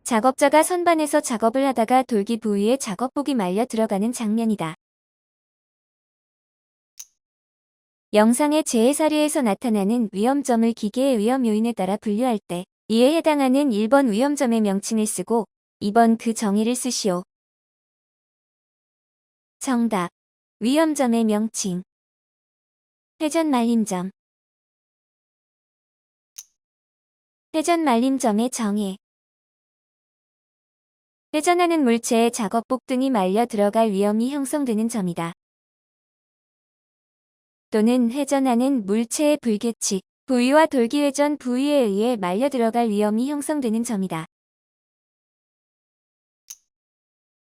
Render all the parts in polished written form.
작업자가 선반에서 작업을 하다가 돌기 부위에 작업복이 말려 들어가는 장면이다. 영상의 재해사례에서 나타나는 위험점을 기계의 위험 요인에 따라 분류할 때 이에 해당하는 1번 위험점의 명칭을 쓰고 2번 그 정의를 쓰시오. 정답. 위험점의 명칭. 회전 말림점. 회전 말림점의 정의. 회전하는 물체에 작업복 등이 말려 들어갈 위험이 형성되는 점이다. 또는 회전하는 물체의 불규칙 부위와 돌기회전 부위에 의해 말려 들어갈 위험이 형성되는 점이다.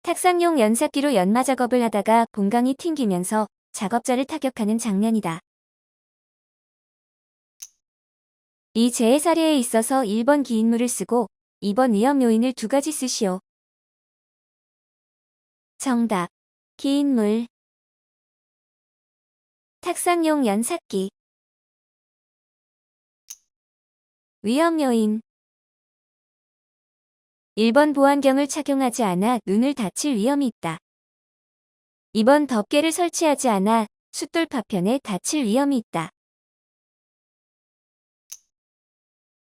탁상용 연삭기로 연마 작업을 하다가 봉강이 튕기면서 작업자를 타격하는 장면이다. 이 재해 사례에 있어서 1번 기인물을 쓰고 2번 위험 요인을 두 가지 쓰시오. 정답. 기인물. 탁상용 연삭기. 위험 요인. 1번 보안경을 착용하지 않아 눈을 다칠 위험이 있다. 2번 덮개를 설치하지 않아 숫돌 파편에 다칠 위험이 있다.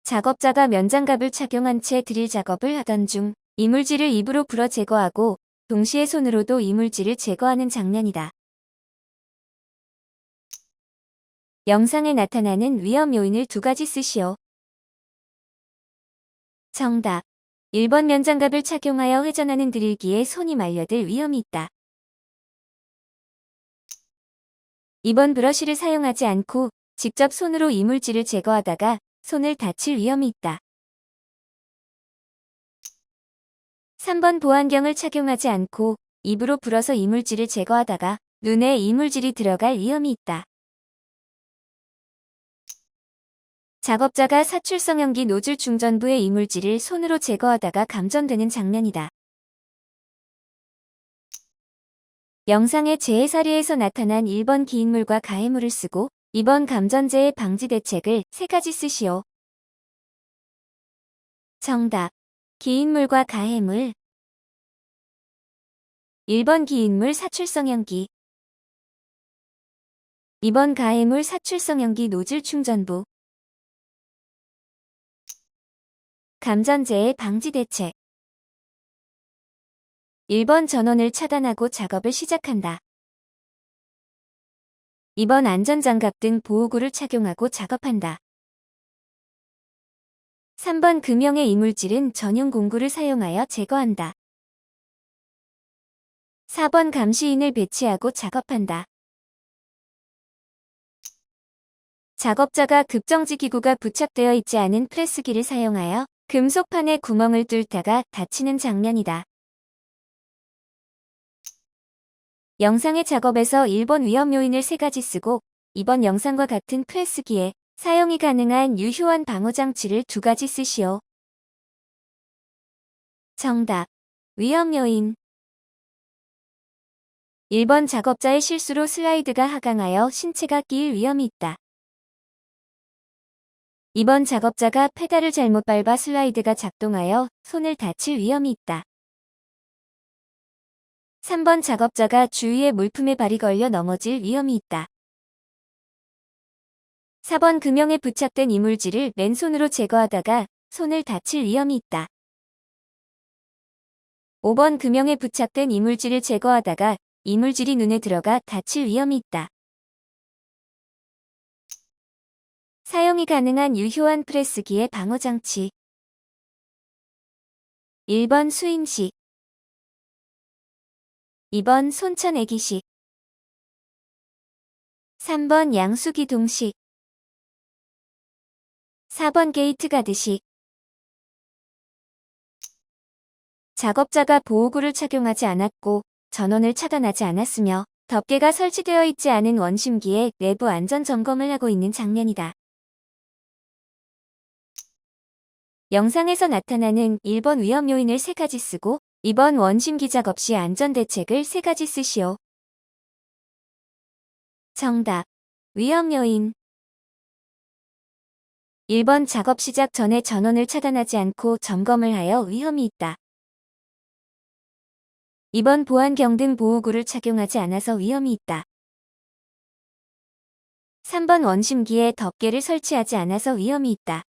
작업자가 면장갑을 착용한 채 드릴 작업을 하던 중 이물질을 입으로 불어 제거하고 동시에 손으로도 이물질을 제거하는 장면이다. 영상에 나타나는 위험 요인을 두 가지 쓰시오. 정답. 1번 면장갑을 착용하여 회전하는 드릴기에 손이 말려들 위험이 있다. 2번 브러쉬를 사용하지 않고 직접 손으로 이물질을 제거하다가 손을 다칠 위험이 있다. 3번 보안경을 착용하지 않고 입으로 불어서 이물질을 제거하다가 눈에 이물질이 들어갈 위험이 있다. 작업자가 사출성형기 노즐 중전부의 이물질을 손으로 제거하다가 감전되는 장면이다. 영상의 재해 사례에서 나타난 1번 기인물과 가해물을 쓰고 2번 감전재해 방지 대책을 세 가지 쓰시오. 정답. 기인물과 가해물. 1번 기인물 사출성형기. 2번 가해물 사출성형기 노즐 충전부. 감전재해 방지 대책. 1번 전원을 차단하고 작업을 시작한다. 2번 안전장갑 등 보호구를 착용하고 작업한다. 3번 금형의 이물질은 전용 공구를 사용하여 제거한다. 4번 감시인을 배치하고 작업한다. 작업자가 급정지 기구가 부착되어 있지 않은 프레스기를 사용하여 금속판에 구멍을 뚫다가 다치는 장면이다. 영상의 작업에서 1번 위험 요인을 세 가지 쓰고 2번 영상과 같은 프레스기에 사용이 가능한 유효한 방어장치를 두 가지 쓰시오. 정답. 위험 요인. 1번 작업자의 실수로 슬라이드가 하강하여 신체가 끼일 위험이 있다. 2번 작업자가 페달을 잘못 밟아 슬라이드가 작동하여 손을 다칠 위험이 있다. 3번 작업자가 주위의 물품에 발이 걸려 넘어질 위험이 있다. 4번 금형에 부착된 이물질을 맨손으로 제거하다가 손을 다칠 위험이 있다. 5번 금형에 부착된 이물질을 제거하다가 이물질이 눈에 들어가 다칠 위험이 있다. 사용이 가능한 유효한 프레스기의 방어장치. 1번 수임식. 2번 손천애기식. 3번 양수기동식. 4번 게이트가드식. 작업자가 보호구를 착용하지 않았고 전원을 차단하지 않았으며 덮개가 설치되어 있지 않은 원심기에 내부 안전 점검을 하고 있는 장면이다. 영상에서 나타나는 1번 위험 요인을 세 가지 쓰고 2번 원심기 작업 시 안전 대책을 세 가지 쓰시오. 정답. 위험 요인 1번 작업 시작 전에 전원을 차단하지 않고 점검을 하여 위험이 있다. 2번 보안 경등 보호구를 착용하지 않아서 위험이 있다. 3번 원심기에 덮개를 설치하지 않아서 위험이 있다.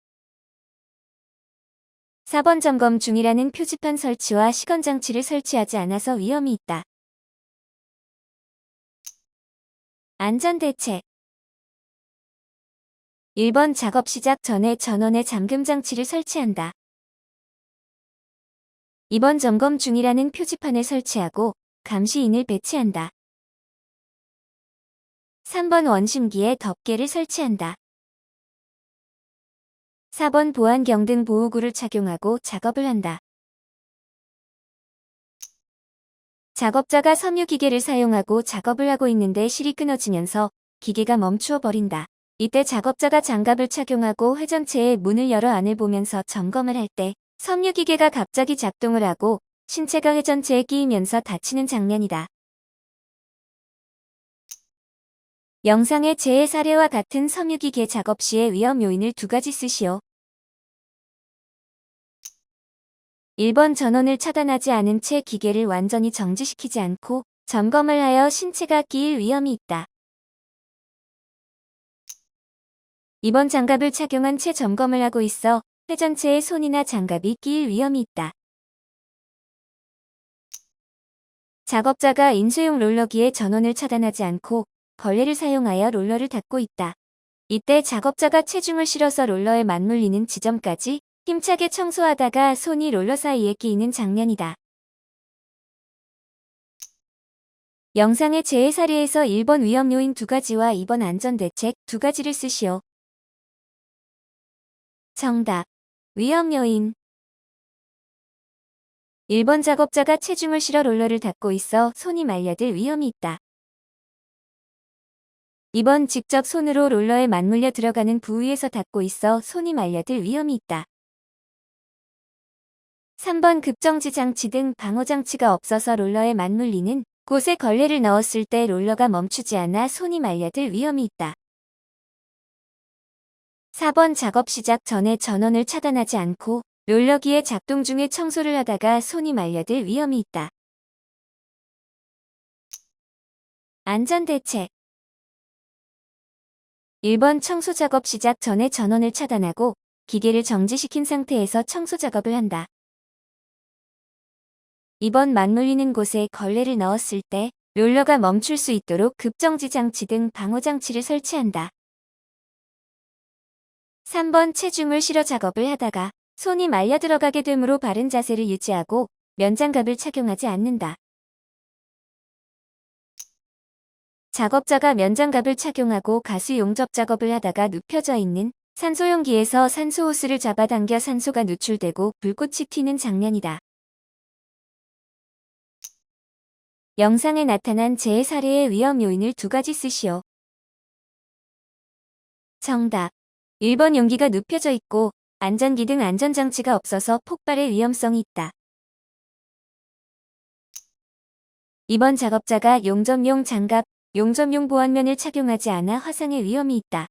4번 점검 중이라는 표지판 설치와 시건장치를 설치하지 않아서 위험이 있다. 안전대책 1번 작업 시작 전에 전원에 잠금장치를 설치한다. 2번 점검 중이라는 표지판을 설치하고 감시인을 배치한다. 3번 원심기에 덮개를 설치한다. 4번 보안 경등 보호구를 착용하고 작업을 한다. 작업자가 섬유기계를 사용하고 작업을 하고 있는데 실이 끊어지면서 기계가 멈추어 버린다. 이때 작업자가 장갑을 착용하고 회전체의 문을 열어 안을 보면서 점검을 할 때 섬유기계가 갑자기 작동을 하고 신체가 회전체에 끼이면서 다치는 장면이다. 영상의 재해 사례와 같은 섬유기계 작업 시의 위험 요인을 2가지 쓰시오. 1번 전원을 차단하지 않은 채 기계를 완전히 정지시키지 않고 점검을 하여 신체가 끼일 위험이 있다. 2번 장갑을 착용한 채 점검을 하고 있어 회전체에 손이나 장갑이 끼일 위험이 있다. 작업자가 인수용 롤러기에 전원을 차단하지 않고 걸레를 사용하여 롤러를 닫고 있다. 이때 작업자가 체중을 실어서 롤러에 맞물리는 지점까지 힘차게 청소하다가 손이 롤러 사이에 끼이는 장면이다. 영상의 재해 사례에서 1번 위험 요인 2가지와 2번 안전대책 2가지를 쓰시오. 정답. 위험 요인 1번 작업자가 체중을 실어 롤러를 닫고 있어 손이 말려들 위험이 있다. 2번 직접 손으로 롤러에 맞물려 들어가는 부위에서 닫고 있어 손이 말려들 위험이 있다. 3번 급정지 장치 등 방호 장치가 없어서 롤러에 맞물리는 곳에 걸레를 넣었을 때 롤러가 멈추지 않아 손이 말려들 위험이 있다. 4번 작업 시작 전에 전원을 차단하지 않고 롤러기의 작동 중에 청소를 하다가 손이 말려들 위험이 있다. 안전대책 1번 청소 작업 시작 전에 전원을 차단하고 기계를 정지시킨 상태에서 청소 작업을 한다. 2번 맞물리는 곳에 걸레를 넣었을 때 롤러가 멈출 수 있도록 급정지 장치 등 방호 장치를 설치한다. 3번 체중을 실어 작업을 하다가 손이 말려 들어가게 되므로 바른 자세를 유지하고 면장갑을 착용하지 않는다. 작업자가 면장갑을 착용하고 가스 용접 작업을 하다가 눕혀져 있는 산소용기에서 산소 호스를 잡아당겨 산소가 누출되고 불꽃이 튀는 장면이다. 영상에 나타난 재해 사례의 위험 요인을 2가지 쓰시오. 정답. 1번 용기가 눕혀져 있고 안전기 등 안전장치가 없어서 폭발의 위험성이 있다. 2번 작업자가 용접용 장갑, 용접용 보안면을 착용하지 않아 화상의 위험이 있다.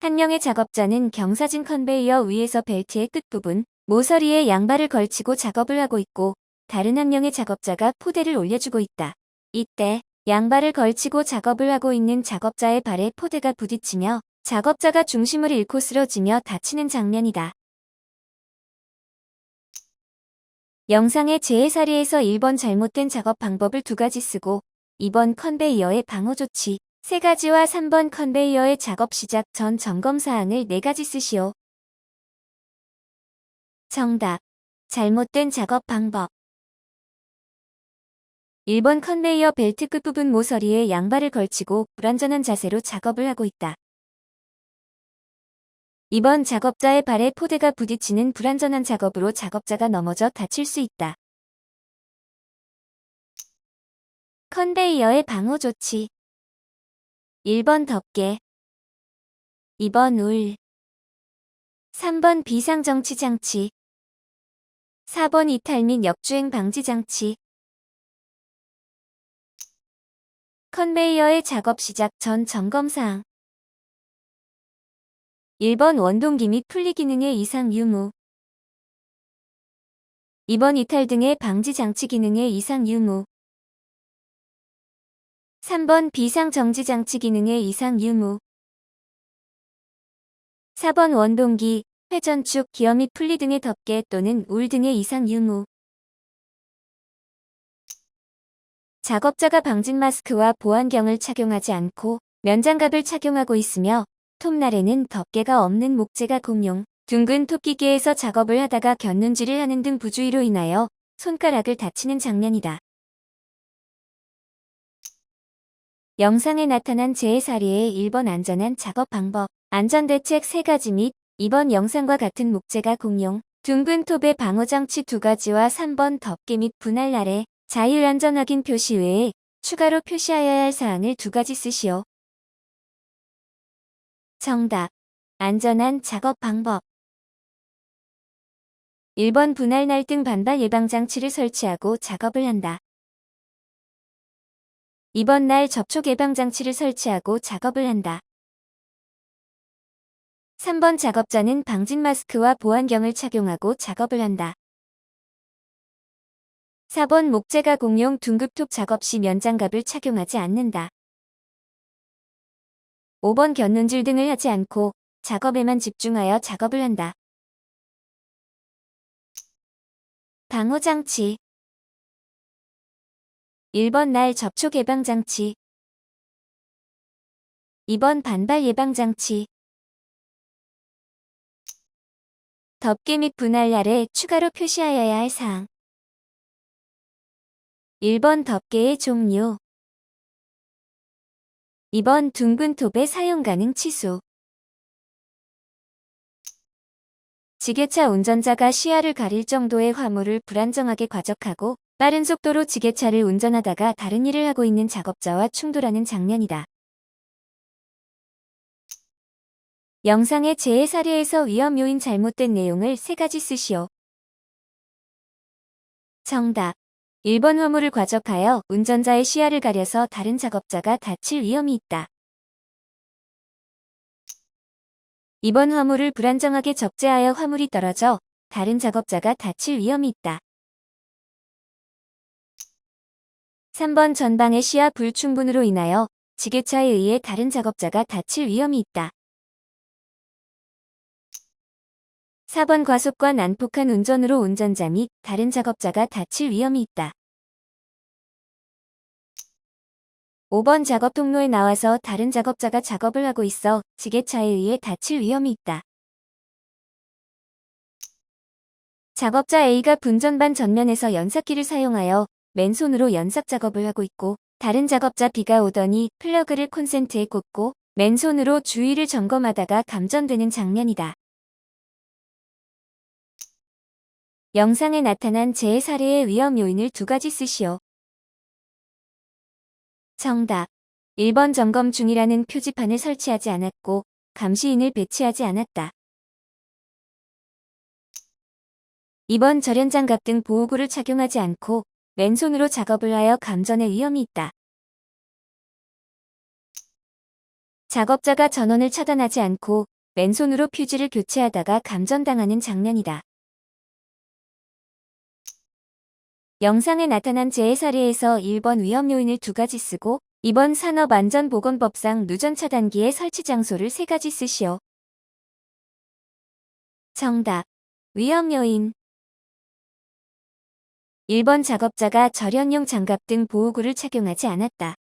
한 명의 작업자는 경사진 컨베이어 위에서 벨트의 끝부분, 모서리에 양발을 걸치고 작업을 하고 있고 다른 한 명의 작업자가 포대를 올려주고 있다. 이때 양발을 걸치고 작업을 하고 있는 작업자의 발에 포대가 부딪히며 작업자가 중심을 잃고 쓰러지며 다치는 장면이다. 영상의 재해 사례에서 1번 잘못된 작업 방법을 2가지 쓰고 2번 컨베이어의 방어 조치 3가지와 3번 컨베이어의 작업 시작 전 점검 사항을 4가지 쓰시오. 정답. 잘못된 작업 방법 1번 컨베이어 벨트 끝부분 모서리에 양발을 걸치고 불안전한 자세로 작업을 하고 있다. 2번 작업자의 발에 포대가 부딪히는 불안전한 작업으로 작업자가 넘어져 다칠 수 있다. 컨베이어의 방호 조치 1번 덮개 2번 울 3번 비상정치 장치 4번 이탈 및 역주행 방지 장치 컨베이어의 작업 시작 전 점검사항. 1번 원동기 및 분리 기능의 이상 유무. 2번 이탈 등의 방지 장치 기능의 이상 유무. 3번 비상 정지 장치 기능의 이상 유무. 4번 원동기, 회전축, 기어 및 분리 등의 덮개 또는 울 등의 이상 유무. 작업자가 방진 마스크와 보안경을 착용하지 않고 면장갑을 착용하고 있으며 톱날에는 덮개가 없는 목재가 공용, 둥근 톱기계에서 작업을 하다가 곁눈질을 하는 등 부주의로 인하여 손가락을 다치는 장면이다. 영상에 나타난 재해 사례의 1번 안전한 작업 방법, 안전대책 3가지 및 2번 영상과 같은 목재가 공용, 둥근 톱의 방어장치 2가지와 3번 덮개 및 분할 아래 자율안전 확인 표시 외에 추가로 표시하여야 할 사항을 2가지 쓰시오. 정답. 안전한 작업 방법. 1번 분할 날 등 반발 예방장치를 설치하고 작업을 한다. 2번 날 접촉 예방장치를 설치하고 작업을 한다. 3번 작업자는 방진 마스크와 보안경을 착용하고 작업을 한다. 4번 목재가 공용 둥급톱 작업 시 면장갑을 착용하지 않는다. 5번 곁눈질 등을 하지 않고 작업에만 집중하여 작업을 한다. 방호장치. 1번 날 접촉 예방장치. 2번 반발 예방장치. 덮개 및 분할 아래 추가로 표시하여야 할 사항. 1번 덮개의 종류. 2번 둥근 톱의 사용 가능 치수. 지게차 운전자가 시야를 가릴 정도의 화물을 불안정하게 과적하고 빠른 속도로 지게차를 운전하다가 다른 일을 하고 있는 작업자와 충돌하는 장면이다. 영상의 재해 사례에서 위험 요인 잘못된 내용을 3가지 쓰시오. 정답. 1번 화물을 과적하여 운전자의 시야를 가려서 다른 작업자가 다칠 위험이 있다. 2번 화물을 불안정하게 적재하여 화물이 떨어져 다른 작업자가 다칠 위험이 있다. 3번 전방의 시야 불충분으로 인하여 지게차에 의해 다른 작업자가 다칠 위험이 있다. 4번 과속과 난폭한 운전으로 운전자 및 다른 작업자가 다칠 위험이 있다. 5번 작업 통로에 나와서 다른 작업자가 작업을 하고 있어 지게차에 의해 다칠 위험이 있다. 작업자 A가 분전반 전면에서 연삭기를 사용하여 맨손으로 연삭 작업을 하고 있고 다른 작업자 B가 오더니 플러그를 콘센트에 꽂고 맨손으로 주위를 점검하다가 감전되는 장면이다. 영상에 나타난 재해 사례의 위험 요인을 2가지 쓰시오. 정답. 1번 점검 중이라는 표지판을 설치하지 않았고 감시인을 배치하지 않았다. 2번 절연장갑 등 보호구를 착용하지 않고 맨손으로 작업을 하여 감전의 위험이 있다. 작업자가 전원을 차단하지 않고 맨손으로 퓨즈를 교체하다가 감전당하는 장면이다. 영상에 나타난 재해 사례에서 1번 위험 요인을 2가지 쓰고 2번 산업안전보건법상 누전 차단기의 설치 장소를 3가지 쓰시오. 정답. 위험 요인. 1번 작업자가 절연용 장갑 등 보호구를 착용하지 않았다.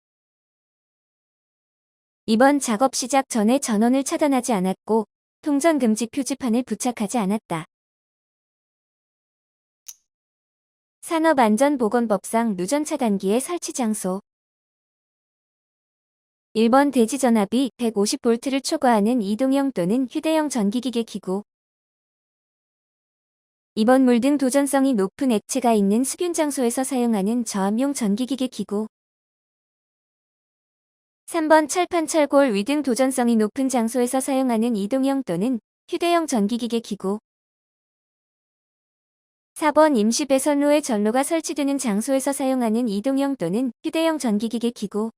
2번 작업 시작 전에 전원을 차단하지 않았고 통전 금지 표지판을 부착하지 않았다. 산업안전보건법상 누전 차단기의 설치 장소. 1번 대지 전압이 150V를 초과하는 이동형 또는 휴대용 전기기계 기구. 2번 물 등 도전성이 높은 액체가 있는 수균 장소에서 사용하는 저압용 전기기계 기구. 3번 철판 철골 위 등 도전성이 높은 장소에서 사용하는 이동형 또는 휴대용 전기기계 기구. 4번 임시 배선로에 전로가 설치되는 장소에서 사용하는 이동형 또는 휴대용 전기기계 기구.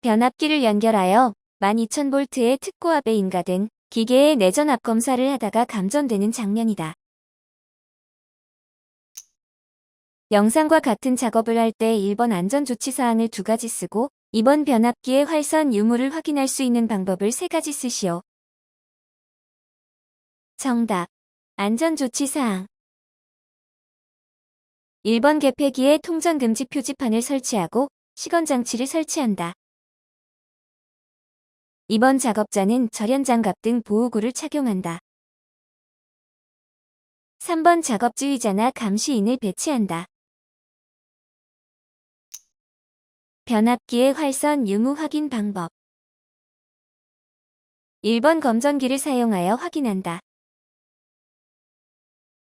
변압기를 연결하여 12,000V의 특고압에 인가된 기계의 내전 압 검사를 하다가 감전되는 장면이다. 영상과 같은 작업을 할 때 1번 안전조치사항을 2가지 쓰고 2번 변압기의 활선 유무를 확인할 수 있는 방법을 3가지 쓰시오. 정답. 안전조치사항. 1번 개폐기에 통전금지 표지판을 설치하고 시건장치를 설치한다. 2번 작업자는 절연장갑 등 보호구를 착용한다. 3번 작업지휘자나 감시인을 배치한다. 변압기의 활선 유무 확인 방법. 1번 검전기를 사용하여 확인한다.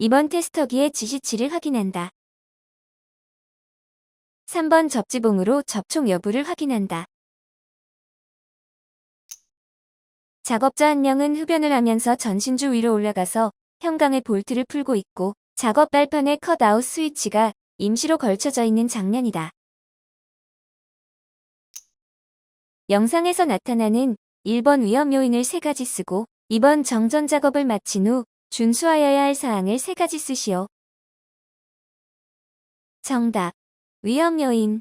2번 테스터기의 지시치를 확인한다. 3번 접지봉으로 접촉 여부를 확인한다. 작업자 한 명은 흡연을 하면서 전신주 위로 올라가서 현강의 볼트를 풀고 있고 작업 발판에 컷아웃 스위치가 임시로 걸쳐져 있는 장면이다. 영상에서 나타나는 1번 위험 요인을 3가지 쓰고 2번 정전 작업을 마친 후 준수하여야 할 사항을 3가지 쓰시오. 정답. 위험 요인.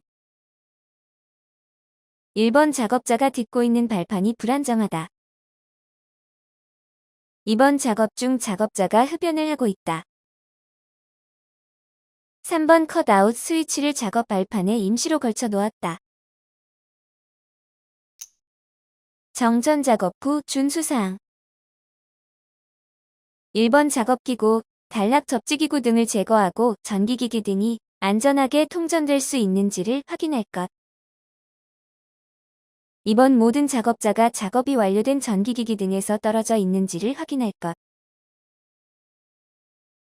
1번 작업자가 딛고 있는 발판이 불안정하다. 2번 작업 중 작업자가 흡연을 하고 있다. 3번 컷아웃 스위치를 작업 발판에 임시로 걸쳐 놓았다. 정전 작업 후 준수사항. 1번 작업기구, 단락 접지기구 등을 제거하고 전기기기 등이 안전하게 통전될 수 있는지를 확인할 것. 2번 모든 작업자가 작업이 완료된 전기기기 등에서 떨어져 있는지를 확인할 것.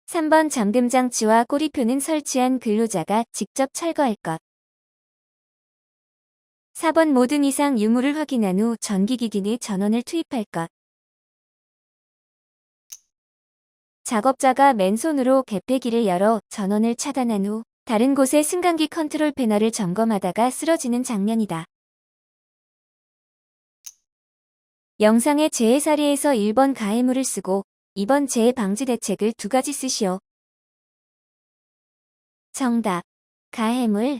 3번 잠금장치와 꼬리표는 설치한 근로자가 직접 철거할 것. 4번 모든 이상 유무를 확인한 후 전기기기 내 전원을 투입할 것. 작업자가 맨손으로 개폐기를 열어 전원을 차단한 후 다른 곳의 승강기 컨트롤 패널을 점검하다가 쓰러지는 장면이다. 영상의 재해 사례에서 1번 가해물을 쓰고 2번 재해 방지 대책을 2가지 쓰시오. 정답. 가해물.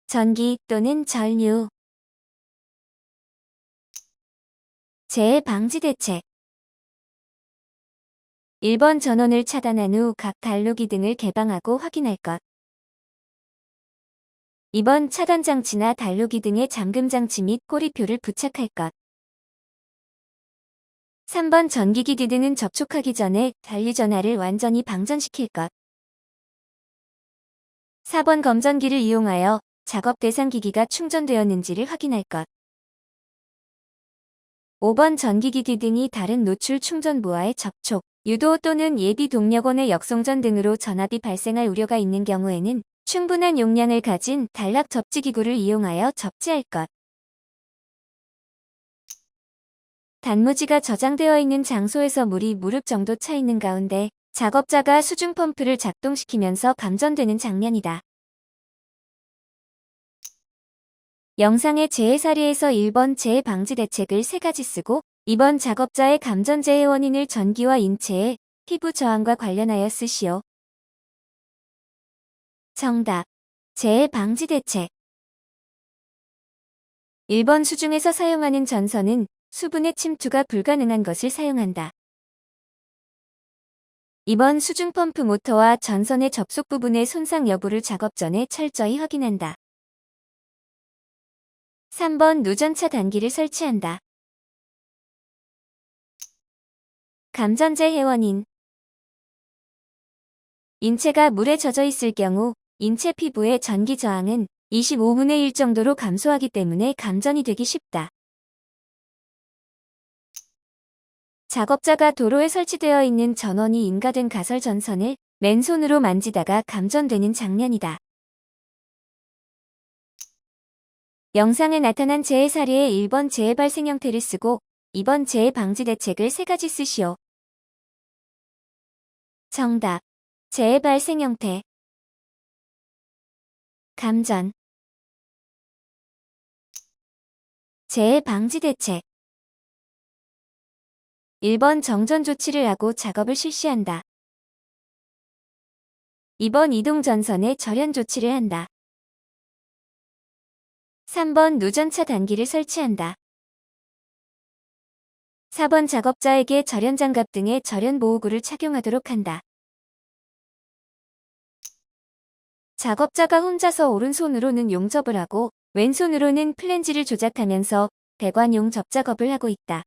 전기 또는 전류. 재해 방지 대책. 1번 전원을 차단한 후 각 단로기 등을 개방하고 확인할 것. 2번 차단장치나 단로기 등의 잠금장치 및 꼬리표를 부착할 것. 3번 전기기기 등은 접촉하기 전에 전류전화를 완전히 방전시킬 것. 4번 검전기를 이용하여 작업 대상 기기가 충전되었는지를 확인할 것. 5번 전기기기 등이 다른 노출 충전부와의 접촉, 유도 또는 예비 동력원의 역송전 등으로 전압이 발생할 우려가 있는 경우에는 충분한 용량을 가진 단락 접지기구를 이용하여 접지할 것. 단무지가 저장되어 있는 장소에서 물이 무릎 정도 차 있는 가운데 작업자가 수중 펌프를 작동시키면서 감전되는 장면이다. 영상의 재해 사례에서 1번 재해 방지 대책을 3가지 쓰고 2번 작업자의 감전 재해 원인을 전기와 인체의 피부 저항과 관련하여 쓰시오. 정답. 재해 방지 대책. 1번 수중에서 사용하는 전선은 수분의 침투가 불가능한 것을 사용한다. 2번 수중 펌프 모터와 전선의 접속 부분의 손상 여부를 작업 전에 철저히 확인한다. 3번 누전차 단기를 설치한다. 감전재해 원인. 인체가 물에 젖어 있을 경우 인체 피부의 전기 저항은 25분의 1 정도로 감소하기 때문에 감전이 되기 쉽다. 작업자가 도로에 설치되어 있는 전원이 인가된 가설 전선을 맨손으로 만지다가 감전되는 장면이다. 영상에 나타난 재해 사례에 1번 재해 발생 형태를 쓰고 2번 재해 방지 대책을 3가지 쓰시오. 정답. 재해 발생 형태. 감전. 재해 방지 대책. 1번 정전 조치를 하고 작업을 실시한다. 2번 이동 전선에 절연 조치를 한다. 3번 누전차 단기를 설치한다. 4번 작업자에게 절연 장갑 등의 절연 보호구를 착용하도록 한다. 작업자가 혼자서 오른손으로는 용접을 하고 왼손으로는 플랜지를 조작하면서 배관용 접작업을 하고 있다.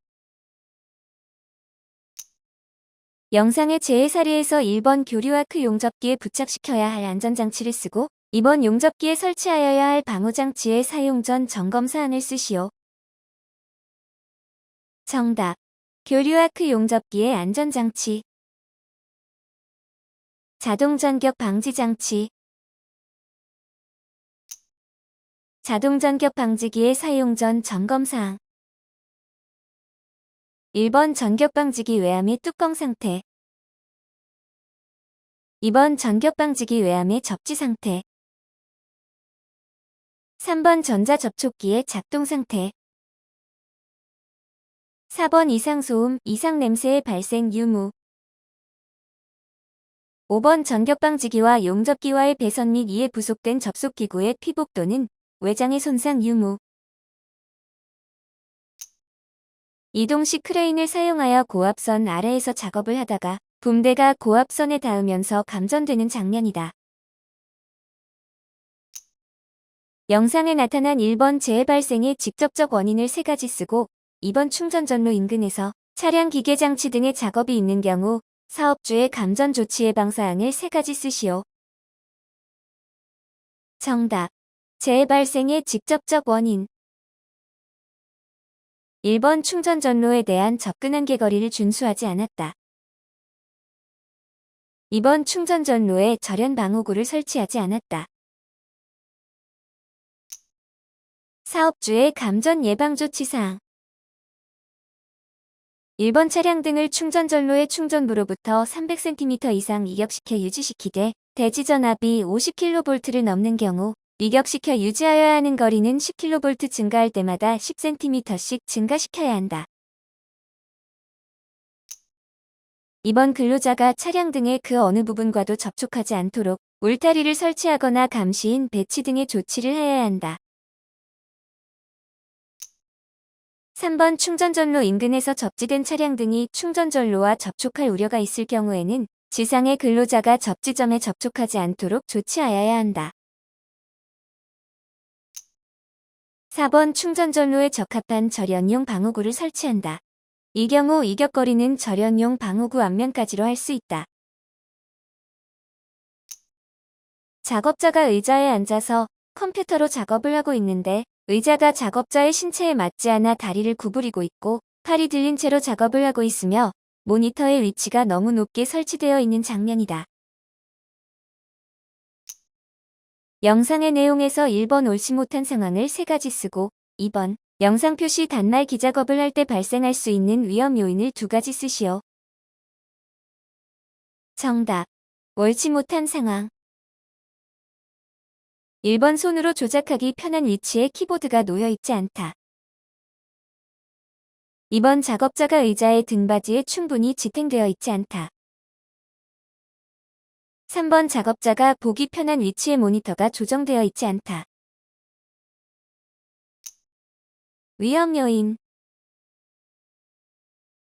영상의 재해 사례에서 1번 교류아크 용접기에 부착시켜야 할 안전장치를 쓰고 2번 용접기에 설치하여야 할 방호장치의 사용 전 점검사항을 쓰시오. 정답. 교류아크 용접기의 안전장치. 자동 전격 방지 장치. 자동 전격 방지기의 사용 전 점검사항. 1번 전격 방지기 외암의 뚜껑 상태. 2번 전격 방지기 외암의 접지 상태. 3번 전자 접촉기의 작동 상태. 4번 이상 소음, 이상 냄새의 발생 유무. 5번 전격 방지기와 용접기와의 배선 및 이에 부속된 접속기구의 피복 또는 외장의 손상 유무. 이동식 크레인을 사용하여 고압선 아래에서 작업을 하다가 붐대가 고압선에 닿으면서 감전되는 장면이다. 영상에 나타난 1번 재해 발생의 직접적 원인을 3가지 쓰고 2번 충전전로 인근에서 차량 기계장치 등의 작업이 있는 경우 사업주의 감전 조치 예방 사항을 3가지 쓰시오. 정답. 재해 발생의 직접적 원인. 1번 충전전로에 대한 접근 한계거리를 준수하지 않았다. 2번 충전전로에 절연 방호구를 설치하지 않았다. 사업주의 감전 예방 조치 사항. 1번 차량 등을 충전전로의 충전부로부터 300cm 이상 이격시켜 유지시키되 대지전압이 50kV를 넘는 경우 이격시켜 유지하여야 하는 거리는 10kV 증가할 때마다 10cm씩 증가시켜야 한다. 2번 근로자가 차량 등의 그 어느 부분과도 접촉하지 않도록 울타리를 설치하거나 감시인 배치 등의 조치를 해야 한다. 3번 충전전로 인근에서 접지된 차량 등이 충전전로와 접촉할 우려가 있을 경우에는 지상의 근로자가 접지점에 접촉하지 않도록 조치하여야 한다. 4번 충전전로에 적합한 절연용 방호구를 설치한다. 이 경우 이격거리는 절연용 방호구 앞면까지로 할 수 있다. 작업자가 의자에 앉아서 컴퓨터로 작업을 하고 있는데 의자가 작업자의 신체에 맞지 않아 다리를 구부리고 있고 팔이 들린 채로 작업을 하고 있으며 모니터의 위치가 너무 높게 설치되어 있는 장면이다. 영상의 내용에서 1번 옳지 못한 상황을 3가지 쓰고 2번 영상 표시 단말 기작업을 할 때 발생할 수 있는 위험 요인을 2가지 쓰시오. 정답. 옳지 못한 상황. 1번 손으로 조작하기 편한 위치에 키보드가 놓여 있지 않다. 2번 작업자가 의자의 등받이에 충분히 지탱되어 있지 않다. 3번 작업자가 보기 편한 위치에 모니터가 조정되어 있지 않다. 위험 요인.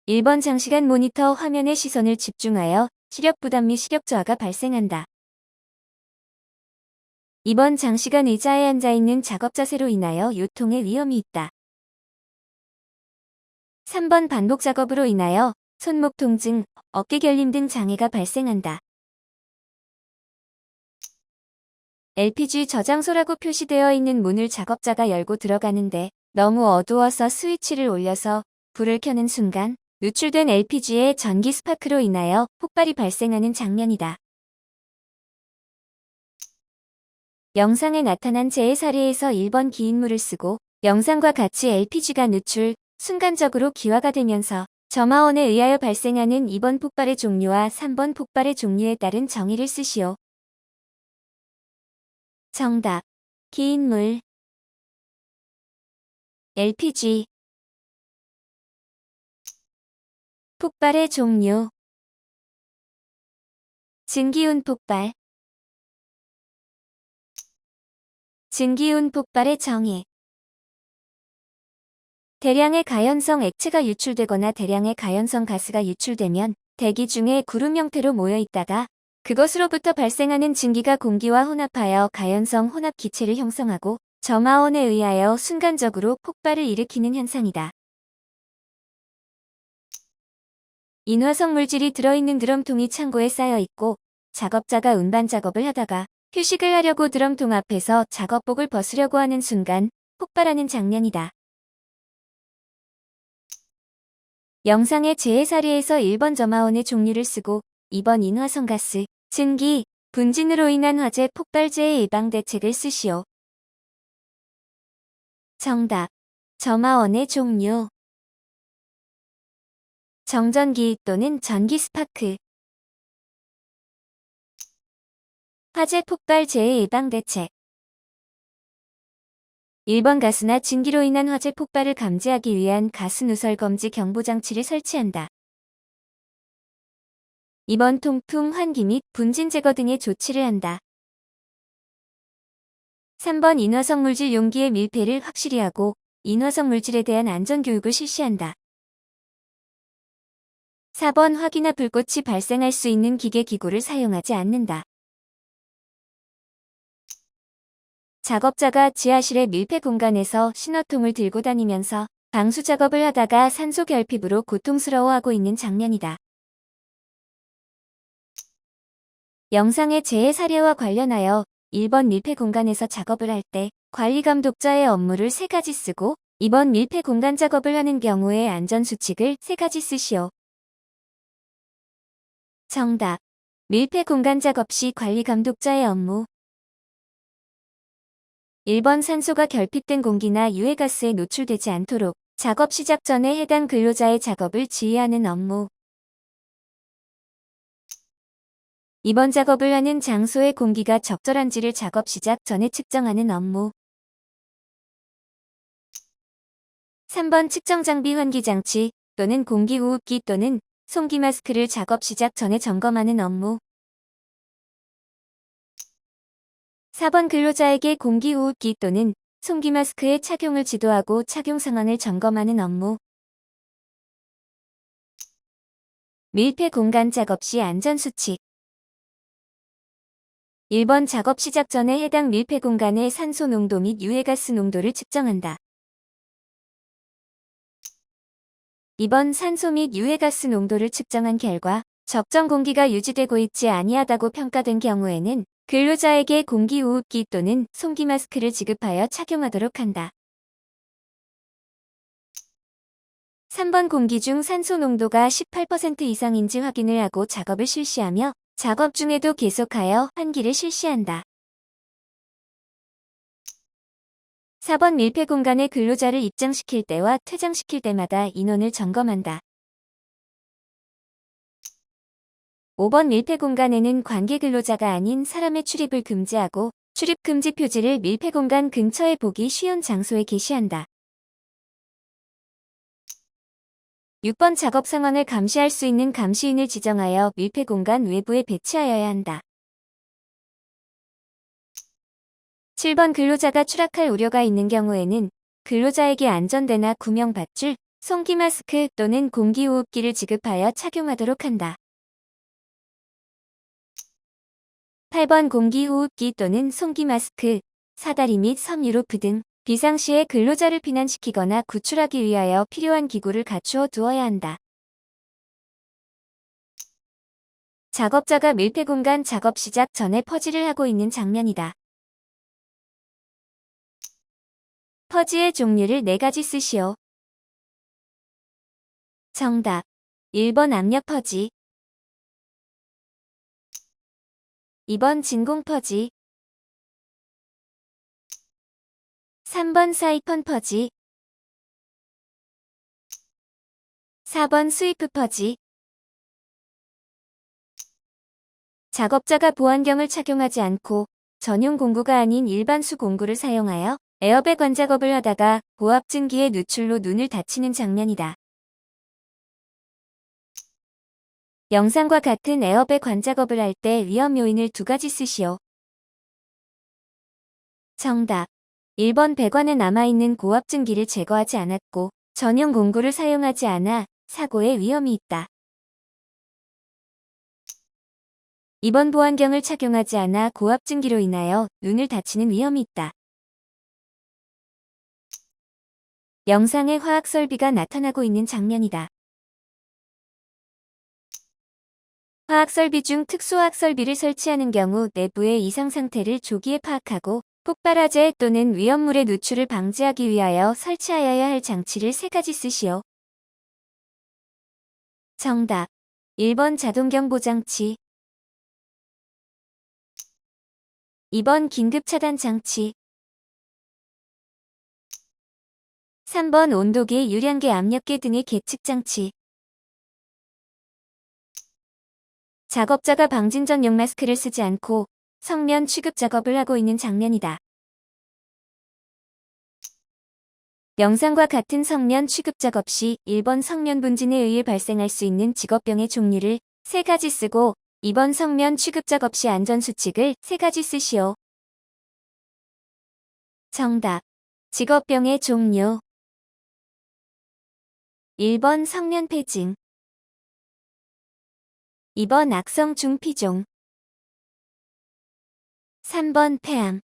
1번 장시간 모니터 화면에 시선을 집중하여 시력 부담 및 시력 저하가 발생한다. 2번 장시간 의자에 앉아있는 작업 자세로 인하여 요통의 위험이 있다. 3번 반복 작업으로 인하여 손목 통증, 어깨 결림 등 장애가 발생한다. LPG 저장소라고 표시되어 있는 문을 작업자가 열고 들어가는데 너무 어두워서 스위치를 올려서 불을 켜는 순간 누출된 LPG의 전기 스파크로 인하여 폭발이 발생하는 장면이다. 영상에 나타난 재해 사례에서 1번 기인물을 쓰고 영상과 같이 LPG가 누출, 순간적으로 기화가 되면서 점화원에 의하여 발생하는 2번 폭발의 종류와 3번 폭발의 종류에 따른 정의를 쓰시오. 정답. 기인물. LPG. 폭발의 종류. 증기운 폭발. 증기운 폭발의 정의. 대량의 가연성 액체가 유출되거나 대량의 가연성 가스가 유출되면 대기 중에 구름 형태로 모여 있다가 그것으로부터 발생하는 증기가 공기와 혼합하여 가연성 혼합 기체를 형성하고 점화원에 의하여 순간적으로 폭발을 일으키는 현상이다. 인화성 물질이 들어있는 드럼통이 창고에 쌓여 있고 작업자가 운반 작업을 하다가 휴식을 하려고 드럼통 앞에서 작업복을 벗으려고 하는 순간 폭발하는 장면이다. 영상의 재해 사례에서 1번 점화원의 종류를 쓰고 2번 인화성 가스, 증기, 분진으로 인한 화재 폭발재해 예방 대책을 쓰시오. 정답. 점화원의 종류. 정전기 또는 전기 스파크. 화재 폭발 재해 예방 대책. 1번 가스나 증기로 인한 화재 폭발을 감지하기 위한 가스 누설 검지 경보 장치를 설치한다. 2번 통풍, 환기 및 분진 제거 등의 조치를 한다. 3번 인화성 물질 용기의 밀폐를 확실히 하고 인화성 물질에 대한 안전 교육을 실시한다. 4번 화기나 불꽃이 발생할 수 있는 기계 기구를 사용하지 않는다. 작업자가 지하실의 밀폐 공간에서 신호통을 들고 다니면서 방수 작업을 하다가 산소 결핍으로 고통스러워하고 있는 장면이다. 영상의 재해 사례와 관련하여 1번 밀폐 공간에서 작업을 할 때 관리 감독자의 업무를 3가지 쓰고 2번 밀폐 공간 작업을 하는 경우에 안전수칙을 3가지 쓰시오. 정답. 밀폐 공간 작업 시 관리 감독자의 업무. 1번 산소가 결핍된 공기나 유해가스에 노출되지 않도록 작업 시작 전에 해당 근로자의 작업을 지휘하는 업무. 2번 작업을 하는 장소의 공기가 적절한지를 작업 시작 전에 측정하는 업무. 3번 측정 장비 환기 장치 또는 공기호흡기 또는 송기 마스크를 작업 시작 전에 점검하는 업무. 4번 근로자에게 공기호흡기 또는 송기 마스크의 착용을 지도하고 착용 상황을 점검하는 업무. 밀폐 공간 작업 시 안전수칙. 1번 작업 시작 전에 해당 밀폐 공간의 산소 농도 및 유해가스 농도를 측정한다. 2번 산소 및 유해가스 농도를 측정한 결과 적정 공기가 유지되고 있지 아니하다고 평가된 경우에는 근로자에게 공기호흡기 또는 송기 마스크를 지급하여 착용하도록 한다. 3번 공기 중 산소 농도가 18% 이상인지 확인을 하고 작업을 실시하며 작업 중에도 계속하여 환기를 실시한다. 4번 밀폐 공간에 근로자를 입장시킬 때와 퇴장시킬 때마다 인원을 점검한다. 5번 밀폐 공간에는 관계 근로자가 아닌 사람의 출입을 금지하고 출입 금지 표지를 밀폐 공간 근처에 보기 쉬운 장소에 게시한다. 6번 작업 상황을 감시할 수 있는 감시인을 지정하여 밀폐 공간 외부에 배치하여야 한다. 7번 근로자가 추락할 우려가 있는 경우에는 근로자에게 안전대나 구명 밧줄, 송기 마스크 또는 공기호흡기를 지급하여 착용하도록 한다. 8번 공기호흡기 또는 송기 마스크, 사다리 및 섬유로프 등 비상시에 근로자를 피난시키거나 구출하기 위하여 필요한 기구를 갖추어 두어야 한다. 작업자가 밀폐 공간 작업 시작 전에 퍼지를 하고 있는 장면이다. 퍼지의 종류를 4가지 쓰시오. 정답. 1번 압력 퍼지. 2번 진공 퍼지. 3번 사이펀 퍼지. 4번 스위프 퍼지. 작업자가 보안경을 착용하지 않고 전용 공구가 아닌 일반 수 공구를 사용하여 에어백 관작업을 하다가 고압증기의 누출로 눈을 다치는 장면이다. 영상과 같은 에어백 관작업을 할 때 위험 요인을 2가지 쓰시오. 정답. 1번 배관에 남아있는 고압증기를 제거하지 않았고 전용 공구를 사용하지 않아 사고의 위험이 있다. 2번 보안경을 착용하지 않아 고압증기로 인하여 눈을 다치는 위험이 있다. 영상에 화학설비가 나타나고 있는 장면이다. 화학설비 중 특수화학설비를 설치하는 경우 내부의 이상 상태를 조기에 파악하고 폭발화재 또는 위험물의 누출을 방지하기 위하여 설치하여야 할 장치를 3가지 쓰시오. 정답. 1번 자동경보장치, 2번 긴급차단장치, 3번 온도계, 유량계, 압력계 등의 계측장치. 작업자가 방진 전용 마스크를 쓰지 않고 성면 취급 작업을 하고 있는 장면이다. 영상과 같은 성면 취급 작업 시 1번 성면 분진에 의해 발생할 수 있는 직업병의 종류를 3가지 쓰고 2번 성면 취급 작업 시 안전수칙을 3가지 쓰시오. 정답. 직업병의 종류. 1번 성면 폐증, 2번 악성 중피종, 3번 폐암.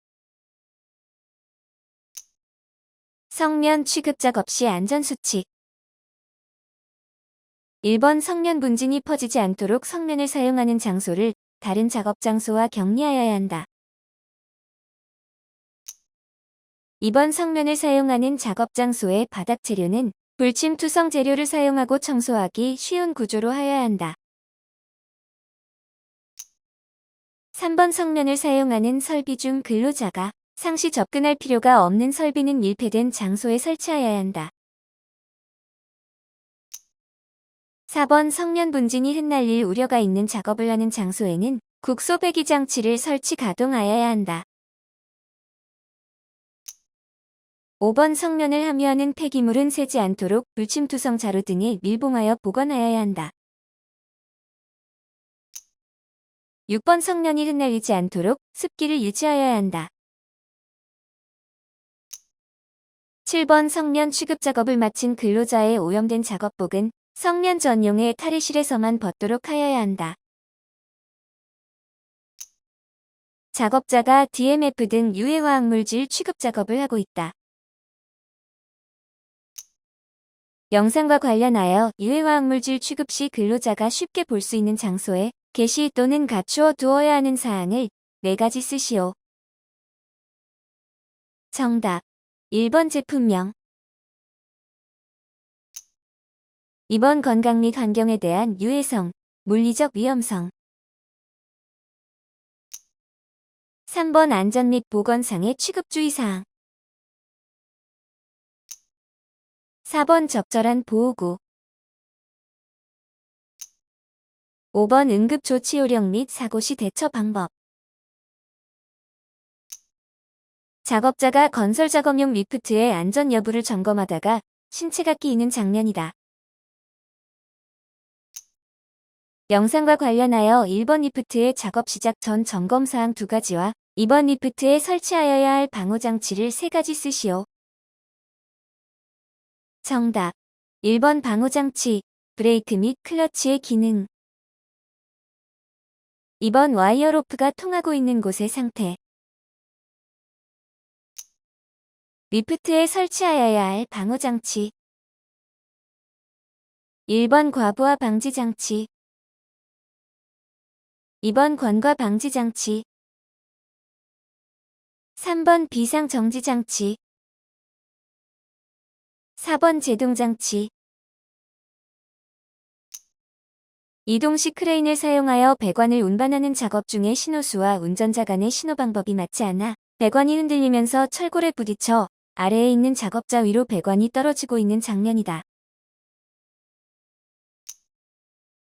성면 취급 작업 시 안전수칙. 1번 성면 분진이 퍼지지 않도록 성면을 사용하는 장소를 다른 작업 장소와 격리하여야 한다. 2번 성면을 사용하는 작업 장소의 바닥 재료는 불침 투성 재료를 사용하고 청소하기 쉬운 구조로 하여야 한다. 3번 성면을 사용하는 설비 중 근로자가 상시 접근할 필요가 없는 설비는 밀폐된 장소에 설치하여야 한다. 4번 성면 분진이 흩날릴 우려가 있는 작업을 하는 장소에는 국소 배기 장치를 설치 가동하여야 한다. 5번 성면을 함유하는 폐기물은 새지 않도록 불침투성 자루 등에 밀봉하여 보관하여야 한다. 6번 성면이 흩날리지 않도록 습기를 유지하여야 한다. 7번 성면 취급 작업을 마친 근로자의 오염된 작업복은 성면 전용의 탈의실에서만 벗도록 하여야 한다. 작업자가 DMF 등 유해화학물질 취급 작업을 하고 있다. 영상과 관련하여 유해화학물질 취급 시 근로자가 쉽게 볼 수 있는 장소에 게시 또는 갖추어 두어야 하는 사항을 4가지 쓰시오. 정답. 1번 제품명, 2번 건강 및 환경에 대한 유해성, 물리적 위험성, 3번 안전 및 보건상의 취급주의사항, 4번 적절한 보호구, 5번 응급조치 요령 및 사고 시 대처 방법. 작업자가 건설 작업용 리프트의 안전 여부를 점검하다가 신체가 끼이는 장면이다. 영상과 관련하여 1번 리프트의 작업 시작 전 점검사항 2가지와 2번 리프트에 설치하여야 할 방호장치를 3가지 쓰시오. 정답. 1번 방호장치, 브레이크 및 클러치의 기능. 2번 와이어 로프가 통하고 있는 곳의 상태. 리프트에 설치하여야 할 방호장치. 1번 과부하 방지장치, 2번 권과 방지장치, 3번 비상정지장치, 4번 제동장치. 이동식 크레인을 사용하여 배관을 운반하는 작업 중에 신호수와 운전자 간의 신호 방법이 맞지 않아 배관이 흔들리면서 철골에 부딪혀 아래에 있는 작업자 위로 배관이 떨어지고 있는 장면이다.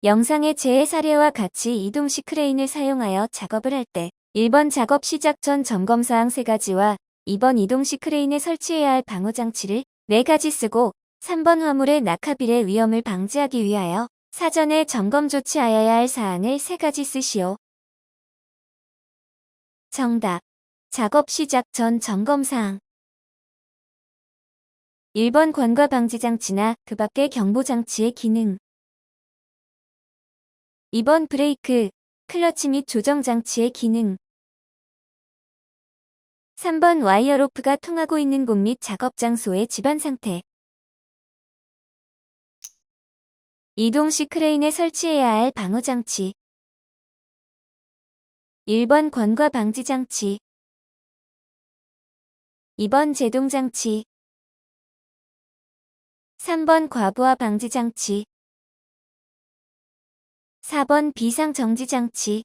영상의 재해 사례와 같이 이동식 크레인을 사용하여 작업을 할 때 1번 작업 시작 전 점검사항 3가지와 2번 이동 시 크레인에 설치해야 할 방어장치를 4가지 쓰고 3번 화물의 낙하빌의 위험을 방지하기 위하여 사전에 점검 조치하여야 할 사항을 3가지 쓰시오. 정답. 작업 시작 전 점검사항. 1번 관과 방지 장치나 그 밖의 경보 장치의 기능. 2번 브레이크, 클러치 및 조정 장치의 기능. 3번 와이어 로프가 통하고 있는 곳 및 작업 장소의 집안 상태. 이동 시 크레인에 설치해야 할 방어 장치. 1번 관과 방지 장치. 2번 제동 장치. 3번 과부하 방지 장치. 4번 비상 정지 장치.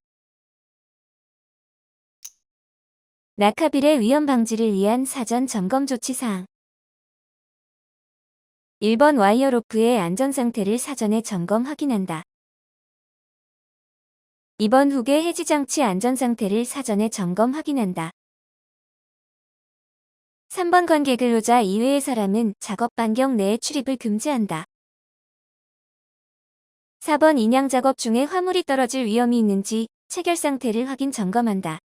낙하빌의 위험 방지를 위한 사전 점검 조치 사항. 1번 와이어 로프의 안전 상태를 사전에 점검 확인한다. 2번 후계 해지 장치 안전 상태를 사전에 점검 확인한다. 3번 관계 근로자 이외의 사람은 작업 반경 내에 출입을 금지한다. 4번 인양 작업 중에 화물이 떨어질 위험이 있는지 체결 상태를 확인 점검한다.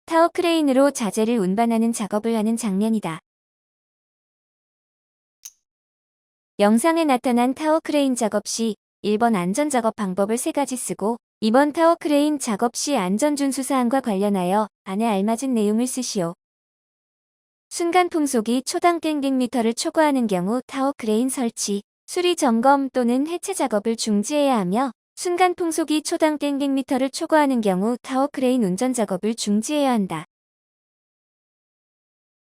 타워 크레인으로 자재를 운반하는 작업을 하는 장면이다. 영상에 나타난 타워 크레인 작업 시 1번 안전 작업 방법을 3가지 쓰고 2번 타워 크레인 작업 시 안전 준수 사항과 관련하여 안에 알맞은 내용을 쓰시오. 순간 풍속이 초당 갱갱미터를 초과하는 경우 타워 크레인 설치, 수리 점검 또는 해체 작업을 중지해야 하며 순간 풍속이 초당 갱갱미터를 초과하는 경우 타워 크레인 운전 작업을 중지해야 한다.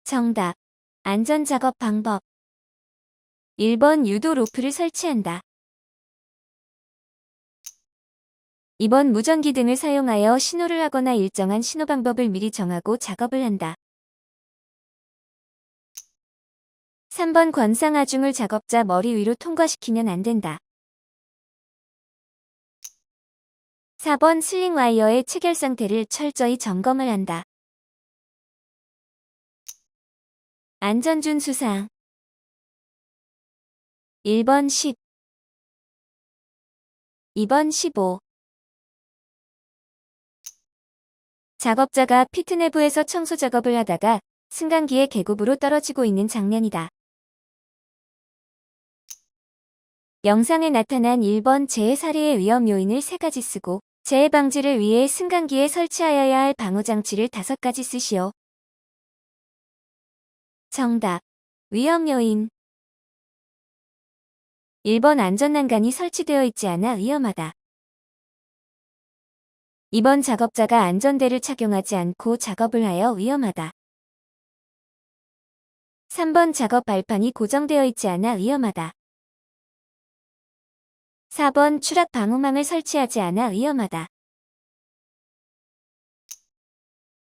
정답. 안전 작업 방법. 1번 유도 로프를 설치한다. 2번 무전기 등을 사용하여 신호를 하거나 일정한 신호 방법을 미리 정하고 작업을 한다. 3번 관상 하중을 작업자 머리 위로 통과시키면 안 된다. 4번 슬링 와이어의 체결 상태를 철저히 점검을 한다. 안전 준수 사항. 1번 10, 2번 15. 작업자가 피트 내부에서 청소 작업을 하다가 승강기의 계급으로 떨어지고 있는 장면이다. 영상에 나타난 1번 재해 사례의 위험 요인을 3가지 쓰고 재해 방지를 위해 승강기에 설치하여야 할 방호장치를 5가지 쓰시오. 정답. 위험 요인. 1번 안전난간이 설치되어 있지 않아 위험하다. 2번 작업자가 안전대를 착용하지 않고 작업을 하여 위험하다. 3번 작업 발판이 고정되어 있지 않아 위험하다. 4번 추락 방호망을 설치하지 않아 위험하다.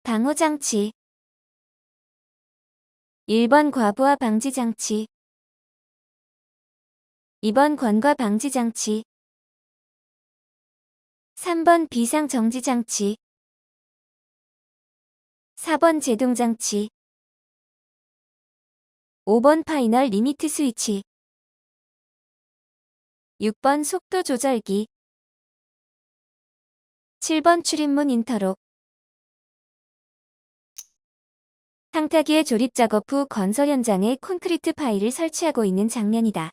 방호장치. 1번 과부하 방지장치. 2번 관과 방지장치. 3번 비상정지장치. 4번 제동장치. 5번 파이널 리미트 스위치. 6번 속도 조절기. 7번 출입문 인터록. 항타기의 조립 작업 후 건설 현장에 콘크리트 파일을 설치하고 있는 장면이다.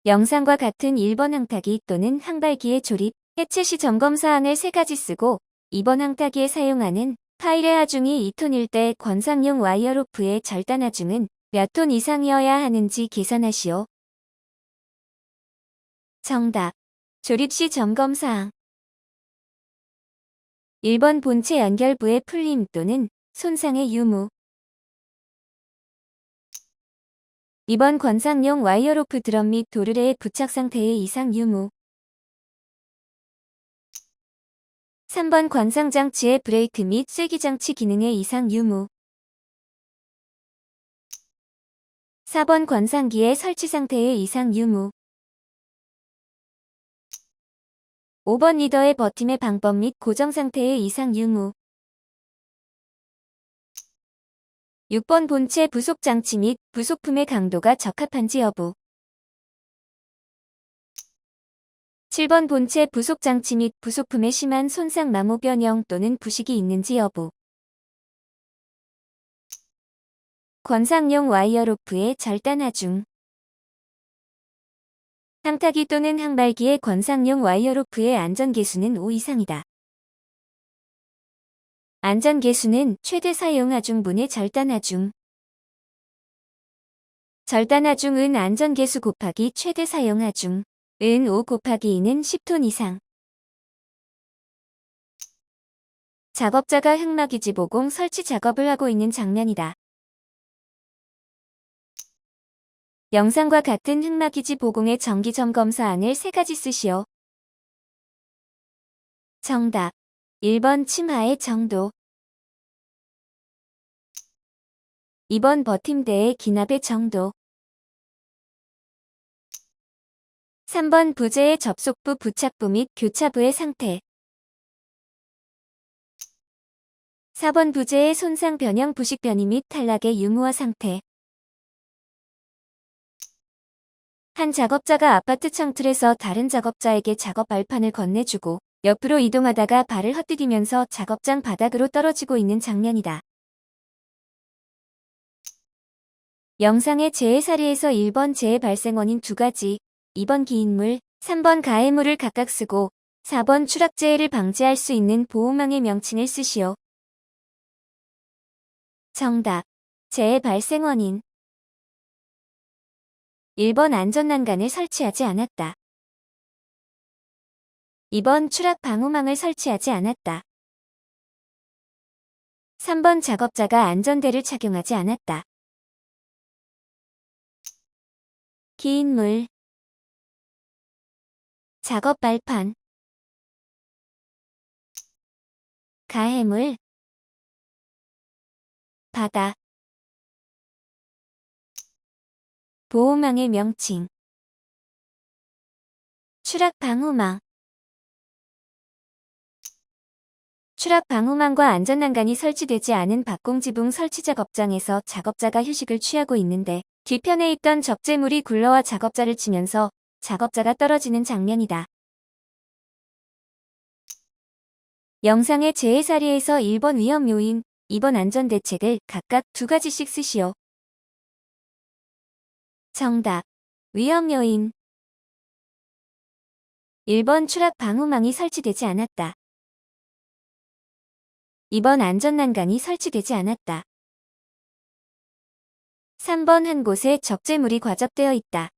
영상과 같은 1번 항타기 또는 항발기의 조립, 해체 시 점검 사항을 3가지 쓰고 2번 항타기에 사용하는 파일의 하중이 2톤일 때 권상용 와이어 로프의 절단 하중은 몇 톤 이상이어야 하는지 계산하시오. 정답. 조립 시 점검 사항. 1번 본체 연결부의 풀림 또는 손상의 유무. 2번 권상용 와이어 로프 드럼 및 도르래의 부착 상태의 이상 유무. 3번 관상장치의 브레이크 및 쐐기장치 기능의 이상 유무. 4번 관상기의 설치 상태의 이상 유무. 5번 리더의 버팀의 방법 및 고정 상태의 이상 유무. 6번 본체 부속 장치 및 부속품의 강도가 적합한지 여부. 7번 본체 부속 장치 및 부속품의 심한 손상 마모 변형 또는 부식이 있는지 여부. 권상용 와이어 로프의 절단 하중. 항타기 또는 항발기의 권상용 와이어 로프의 안전계수는 5 이상이다. 안전계수는 최대 사용 하중분의 절단 하중. 절단 하중은 안전계수 곱하기 최대 사용 하중. 은 5 곱하기 2는 10톤 이상. 작업자가 흑막유지 보공 설치 작업을 하고 있는 장면이다. 영상과 같은 흑막유지 보공의 정기점검 사항을 3가지 쓰시오. 정답. 1번 침하의 정도. 2번 버팀대의 기납의 정도. 3번 부재의 접속부 부착부 및 교차부의 상태. 4번 부재의 손상 변형 부식 변이 및 탈락의 유무와 상태. 한 작업자가 아파트 창틀에서 다른 작업자에게 작업 발판을 건네주고 옆으로 이동하다가 발을 헛디디면서 작업장 바닥으로 떨어지고 있는 장면이다. 영상의 재해 사례에서 1번 재해 발생 원인 2가지, 2번 기인물, 3번 가해물을 각각 쓰고 4번 추락재해를 방지할 수 있는 보호망의 명칭을 쓰시오. 정답. 재해 발생 원인. 1번 안전난간을 설치하지 않았다. 2번 추락 방호망을 설치하지 않았다. 3번 작업자가 안전대를 착용하지 않았다. 기인물, 작업 발판, 가해물, 바다, 보호망의 명칭, 추락 방호망. 추락 방호망과 안전난간이 설치되지 않은 박공지붕 설치 작업장에서 작업자가 휴식을 취하고 있는데 뒤편에 있던 적재물이 굴러와 작업자를 치면서 작업자가 떨어지는 장면이다. 영상의 재해 사례에서 1번 위험 요인, 2번 안전대책을 각각 2가지씩 쓰시오. 정답. 위험 요인. 1번 추락 방호망이 설치되지 않았다. 2번 안전난간이 설치되지 않았다. 3번 한 곳에 적재물이 과접되어 있다.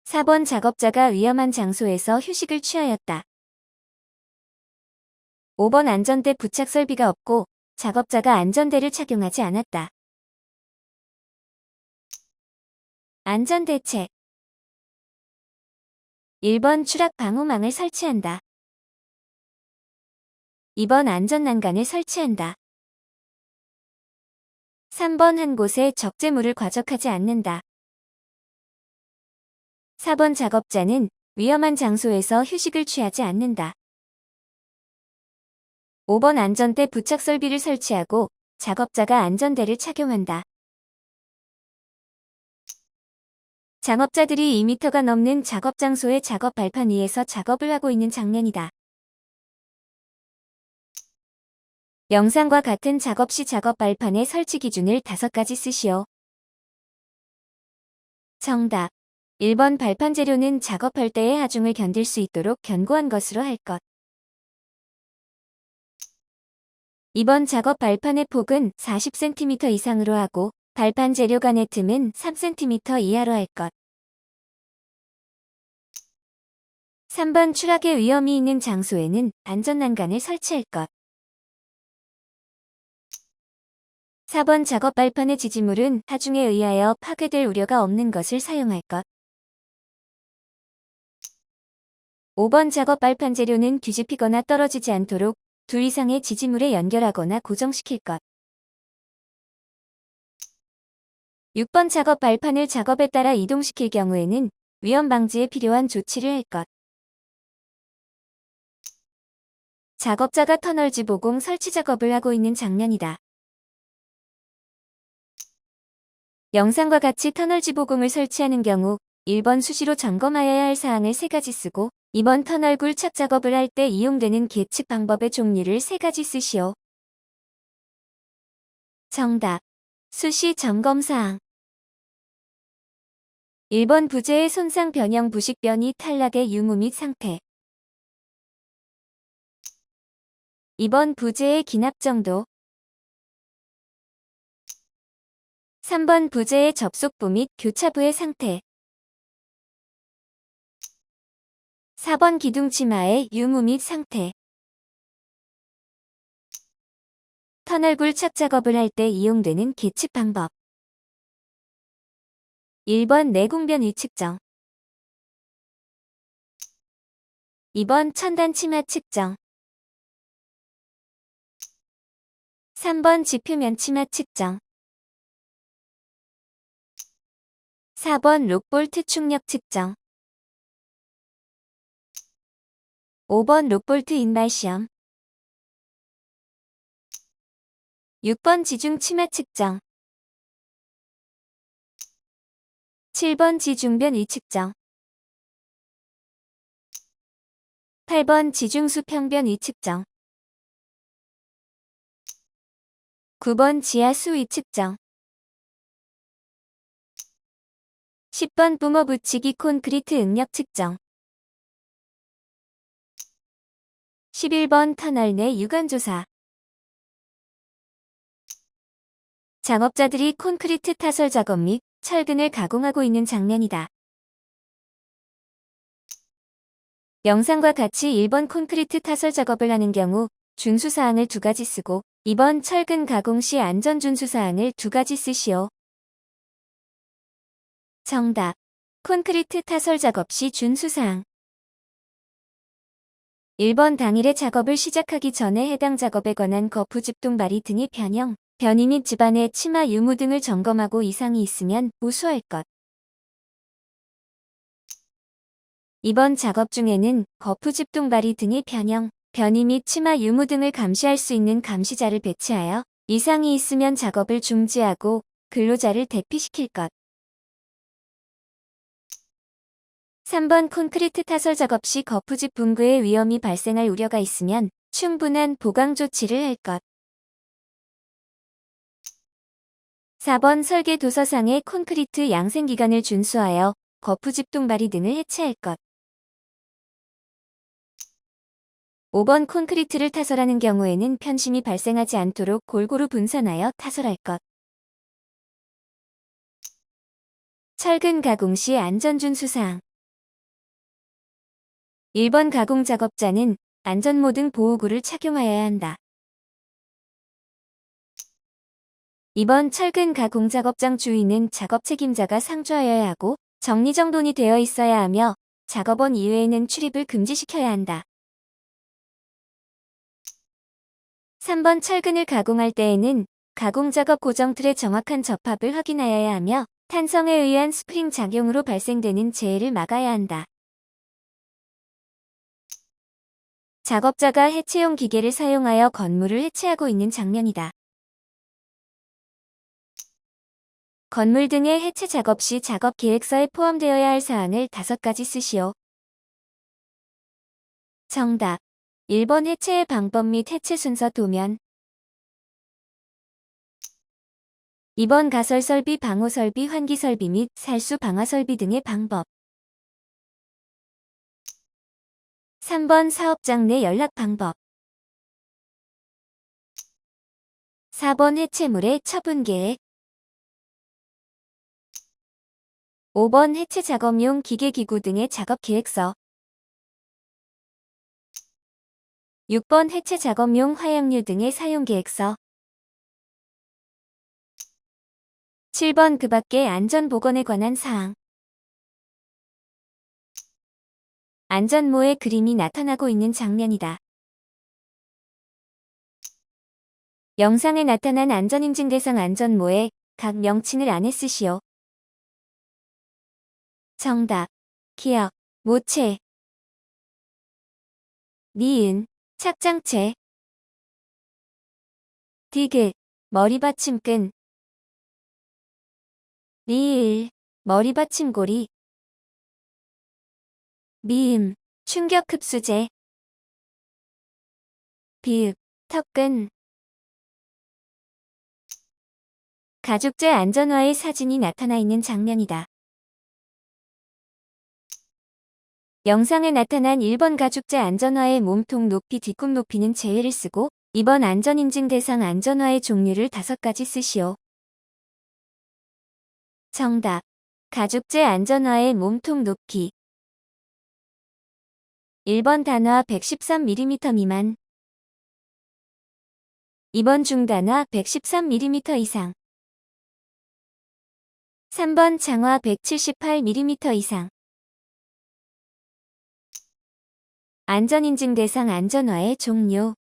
4번 작업자가 위험한 장소에서 휴식을 취하였다. 5번 안전대 부착 설비가 없고 작업자가 안전대를 착용하지 않았다. 안전대책. 1번 추락 방호망을 설치한다. 2번 안전난간을 설치한다. 3번 한 곳에 적재물을 과적하지 않는다. 4번 작업자는 위험한 장소에서 휴식을 취하지 않는다. 5번 안전대 부착 설비를 설치하고 작업자가 안전대를 착용한다. 작업자들이 2m가 넘는 작업 장소의 작업 발판 위에서 작업을 하고 있는 장면이다. 영상과 같은 작업 시 작업 발판의 설치 기준을 5가지 쓰시오. 정답. 1번 발판 재료는 작업할 때의 하중을 견딜 수 있도록 견고한 것으로 할 것. 2번 작업 발판의 폭은 40cm 이상으로 하고 발판 재료 간의 틈은 3cm 이하로 할 것. 3번 추락의 위험이 있는 장소에는 안전난간을 설치할 것. 4번 작업 발판의 지지물은 하중에 의하여 파괴될 우려가 없는 것을 사용할 것. 5번 작업 발판 재료는 뒤집히거나 떨어지지 않도록 2 이상의 지지물에 연결하거나 고정시킬 것. 6번 작업 발판을 작업에 따라 이동시킬 경우에는 위험 방지에 필요한 조치를 할 것. 작업자가 터널 지보공 설치 작업을 하고 있는 장면이다. 영상과 같이 터널 지보공을 설치하는 경우 1번 수시로 점검하여야 할 사항을 3가지 쓰고 2번 터널 굴착 작업을 할 때 이용되는 계측 방법의 종류를 3가지 쓰시오. 정답. 수시 점검 사항. 1번 부재의 손상 변형 부식 변이 탈락의 유무 및 상태. 2번 부재의 기납 정도. 3번 부재의 접속부 및 교차부의 상태. 4번 기둥 치마의 유무 및 상태. 터널 굴착 작업을 할 때 이용되는 계측 방법. 1번 내공변 위 측정. 2번 천단 치마 측정. 3번 지표면 치마 측정. 4번 록볼트 충력 측정. 5번 록볼트 인발 시험. 6번 지중 치마 측정. 7번 지중변 위 측정. 8번 지중수 평변 위 측정. 9번 지하수 위 측정. 10번 뿜어 붙이기 콘크리트 응력 측정. 11번 터널 내 유관 조사. 작업자들이 콘크리트 타설 작업 및 철근을 가공하고 있는 장면이다. 영상과 같이 1번 콘크리트 타설 작업을 하는 경우 준수사항을 2가지 쓰고 2번 철근 가공 시 안전 준수사항을 2가지 쓰시오. 정답. 콘크리트 타설 작업 시 준수사항. 1번 당일에 작업을 시작하기 전에 해당 작업에 관한 거푸 집동 발이 등의 변형, 변이 및 집안의 치마 유무 등을 점검하고 이상이 있으면 보수할 것. 2번 작업 중에는 거푸 집동 발이 등의 변형, 변이 및 치마 유무 등을 감시할 수 있는 감시자를 배치하여 이상이 있으면 작업을 중지하고 근로자를 대피시킬 것. 3번 콘크리트 타설 작업 시 거푸집 붕괴의 위험이 발생할 우려가 있으면 충분한 보강 조치를 할 것. 4번 설계 도서상의 콘크리트 양생기간을 준수하여 거푸집 동발이 등을 해체할 것. 5번 콘크리트를 타설하는 경우에는 편심이 발생하지 않도록 골고루 분산하여 타설할 것. 철근 가공 시 안전준수사항. 1번 가공 작업자는 안전모 등 보호구를 착용하여야 한다. 2번 철근 가공 작업장 주위는 작업 책임자가 상주하여야 하고 정리정돈이 되어 있어야 하며 작업원 이외에는 출입을 금지시켜야 한다. 3번 철근을 가공할 때에는 가공작업 고정틀의 정확한 접합을 확인하여야 하며 탄성에 의한 스프링 작용으로 발생되는 재해를 막아야 한다. 작업자가 해체용 기계를 사용하여 건물을 해체하고 있는 장면이다. 건물 등의 해체 작업 시 작업 계획서에 포함되어야 할 사항을 5가지 쓰시오. 정답. 1번 해체의 방법 및 해체 순서 도면. 2번 가설 설비, 방호 설비, 환기 설비 및 살수 방화 설비 등의 방법. 3번 사업장 내 연락 방법. 4번 해체물의 처분 계획. 5번 해체 작업용 기계 기구 등의 작업 계획서. 6번 해체 작업용 화약류 등의 사용 계획서. 7번 그 밖의 안전보건에 관한 사항. 안전모의 그림이 나타나고 있는 장면이다. 영상에 나타난 안전인증 대상 안전모에 각 명칭을 안에 쓰시오. 정답. 기억, 모체, 니은. 착장체. 디귿, 머리받침끈. 리을, 머리받침고리. 미음, 충격흡수제. 비읍, 턱끈. 가죽재 안전화의 사진이 나타나 있는 장면이다. 영상에 나타난 1번 가죽재 안전화의 몸통 높이 뒷꿈 높이는 제외를 쓰고 2번 안전인증 대상 안전화의 종류를 5가지 쓰시오. 정답. 가죽재 안전화의 몸통 높이. 1번 단화 113mm 미만. 2번 중단화 113mm 이상. 3번 장화 178mm 이상. 안전인증 대상 안전화의 종류.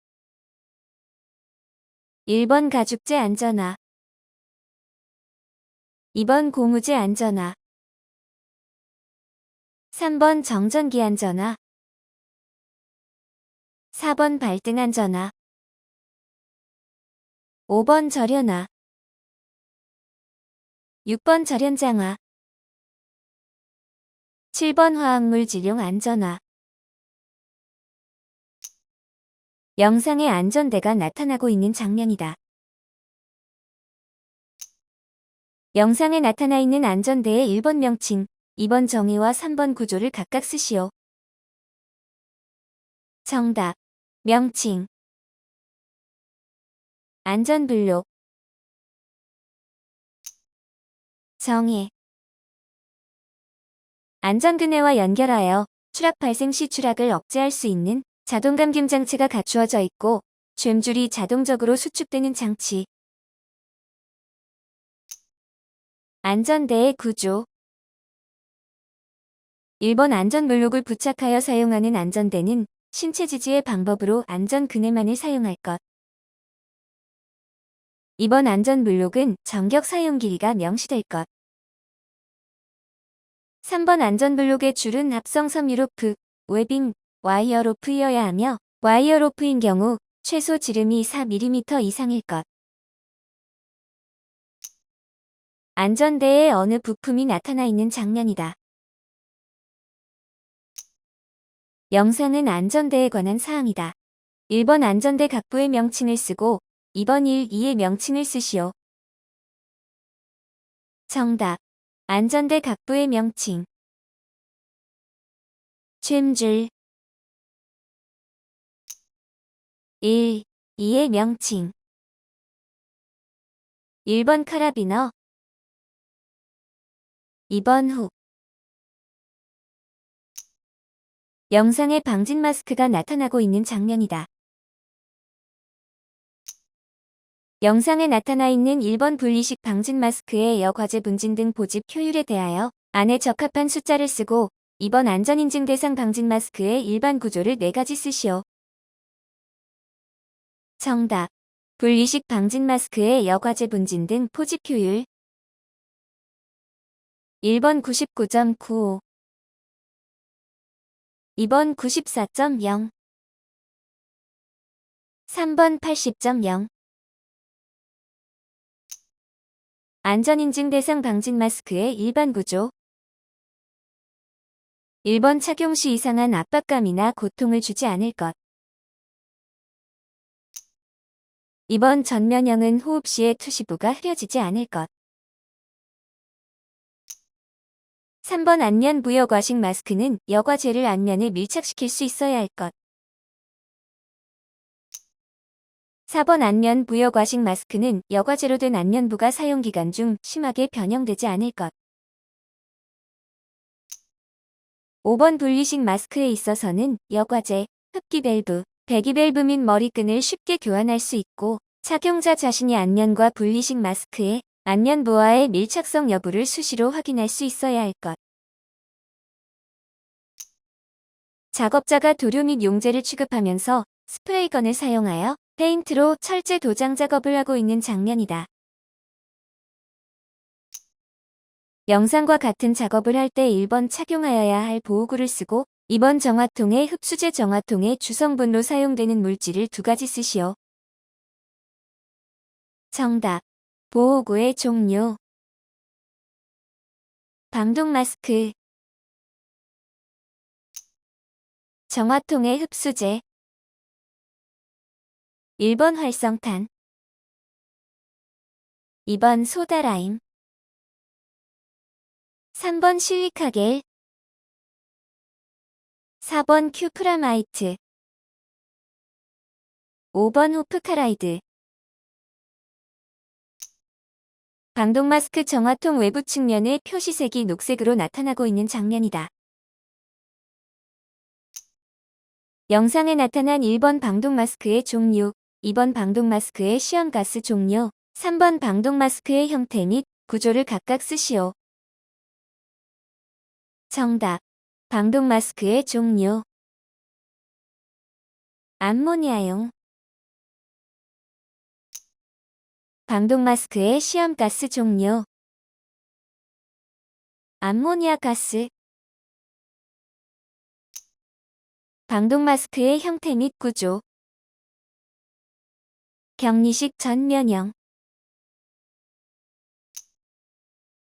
1번 가죽재 안전화. 2번 고무재 안전화. 3번 정전기 안전화. 4번 발등 안전화. 5번 절연화. 6번 절연장화. 7번 화학물 지룡 안전화. 영상에 안전대가 나타나고 있는 장면이다. 영상에 나타나 있는 안전대의 1번 명칭, 2번 정의와 3번 구조를 각각 쓰시오. 정답. 명칭. 안전블록. 정의. 안전그네와 연결하여 추락 발생 시 추락을 억제할 수 있는 자동감김 장치가 갖추어져 있고 죬줄이 자동적으로 수축되는 장치. 안전대의 구조. 1번 안전블록을 부착하여 사용하는 안전대는 신체 지지의 방법으로 안전그네만을 사용할 것. 2번 안전블록은 전격 사용 길이가 명시될 것. 3번 안전블록의 줄은 합성 섬유로프, 웨빙, 와이어로프이어야 하며 와이어로프인 경우 최소 지름이 4mm 이상일 것. 안전대에 어느 부품이 나타나 있는 장면이다. 영상은 안전대에 관한 사항이다. 1번 안전대 각부의 명칭을 쓰고 2번 1, 2의 명칭을 쓰시오. 정답. 안전대 각부의 명칭. 죬줄. 1, 2의 명칭. 1번 카라비너. 2번 훅. 영상에 방진 마스크가 나타나고 있는 장면이다. 영상에 나타나 있는 1번 분리식 방진 마스크의 여과제 분진 등 보집 효율에 대하여 안에 적합한 숫자를 쓰고 2번 안전인증 대상 방진 마스크의 일반 구조를 4가지 쓰시오. 정답. 분리식 방진 마스크의 여과제 분진 등 포집 효율. 1번 99.95. 2번 94.0. 3번 80.0. 안전인증 대상 방진 마스크의 일반 구조. 1번 착용 시 이상한 압박감이나 고통을 주지 않을 것. 2번 전면형은 호흡 시에 투시부가 흐려지지 않을 것. 3번 안면 부여과식 마스크는 여과제를 안면에 밀착시킬 수 있어야 할 것. 4번 안면 부여과식 마스크는 여과제로 된 안면부가 사용기간 중 심하게 변형되지 않을 것. 5번 분리식 마스크에 있어서는 여과제, 흡기 밸브, 배기 밸브 및 머리끈을 쉽게 교환할 수 있고 착용자 자신이 안면과 분리식 마스크의 안면부와의 밀착성 여부를 수시로 확인할 수 있어야 할 것. 작업자가 도료 및 용제를 취급하면서 스프레이건을 사용하여 페인트로 철제 도장 작업을 하고 있는 장면이다. 영상과 같은 작업을 할 때 1번 착용하여야 할 보호구를 쓰고 2번 정화통에 흡수제 정화통의 주성분로 사용되는 물질을 2가지 쓰시오. 정답. 보호구의 종류. 방독 마스크. 정화통의 흡수제. 1번 활성탄. 2번 소다라임. 3번 실리카겔. 4번 큐프라마이트. 5번 호프카라이드. 방독 마스크 정화통 외부 측면의 표시색이 녹색으로 나타나고 있는 장면이다. 영상에 나타난 1번 방독 마스크의 종류, 2번 방독 마스크의 시험가스 종류, 3번 방독 마스크의 형태 및 구조를 각각 쓰시오. 정답. 방독 마스크의 종류. 암모니아용. 방독 마스크의 시험가스 종류. 암모니아 가스. 방독 마스크의 형태 및 구조. 격리식 전면형.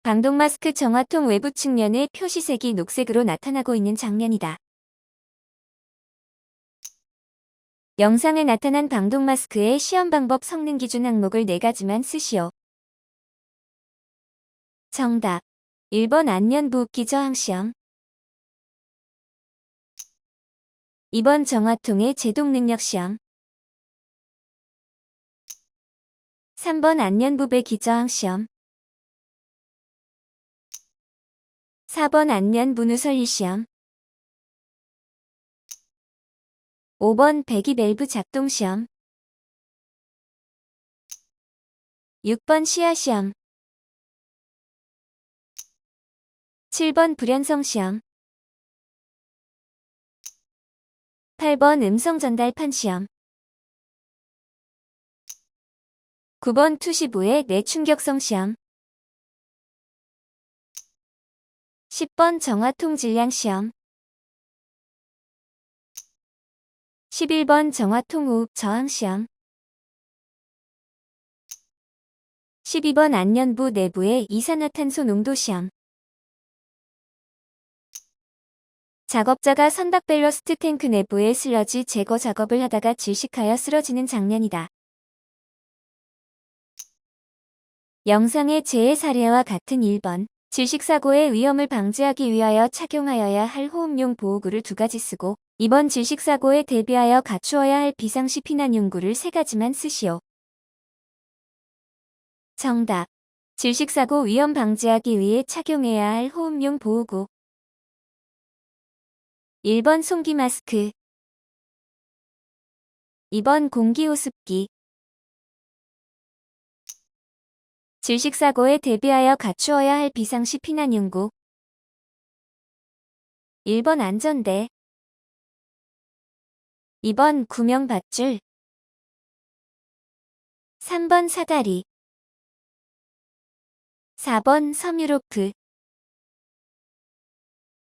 방독 마스크 정화통 외부 측면의 표시색이 녹색으로 나타나고 있는 장면이다. 영상에 나타난 방독 마스크의 시험 방법 성능 기준 항목을 4가지만 쓰시오. 정답. 1번 안면부흡기 저항 시험. 2번 정화통의 제동 능력 시험. 3번 안면부배 기저항 시험. 4번 안면 문우설리 시험. 5번 배기 밸브 작동 시험. 6번 시야 시험. 7번 불연성 시험. 8번 음성 전달판 시험. 9번 투시부의 내충격성 시험. 10번 정화통 질량 시험. 11번 정화통 호흡 저항 시험. 12번 안면부 내부의 이산화탄소 농도 시험. 작업자가 선박 밸러스트 탱크 내부의 슬러지 제거 작업을 하다가 질식하여 쓰러지는 장면이다. 영상의 재해 사례와 같은 1번. 질식사고의 위험을 방지하기 위하여 착용하여야 할 호흡용 보호구를 2가지 쓰고 2번 질식사고에 대비하여 갖추어야 할 비상시 피난용구를 3가지만 쓰시오. 정답. 질식사고 위험 방지하기 위해 착용해야 할 호흡용 보호구. 1번 송기 마스크. 2번 공기호습기. 질식사고에 대비하여 갖추어야 할 비상시 피난용구. 1번 안전대. 2번 구명밧줄. 3번 사다리. 4번 섬유로프.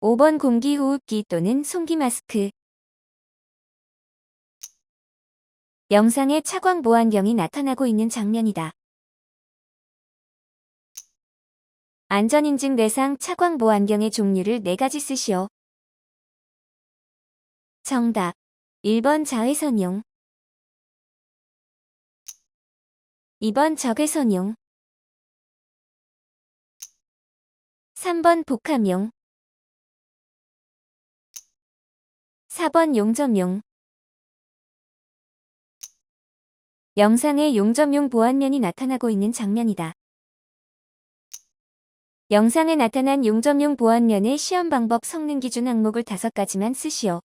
5번 공기호흡기 또는 송기 마스크. 영상에 차광 보안경이 나타나고 있는 장면이다. 안전인증 대상 차광 보안경의 종류를 4가지 쓰시오. 정답. 1번 자외선용. 2번 적외선용. 3번 복합용. 4번 용접용. 영상에 용접용 보안면이 나타나고 있는 장면이다. 영상에 나타난 용접용 보안면의 시험 방법 성능 기준 항목을 5가지만 쓰시오.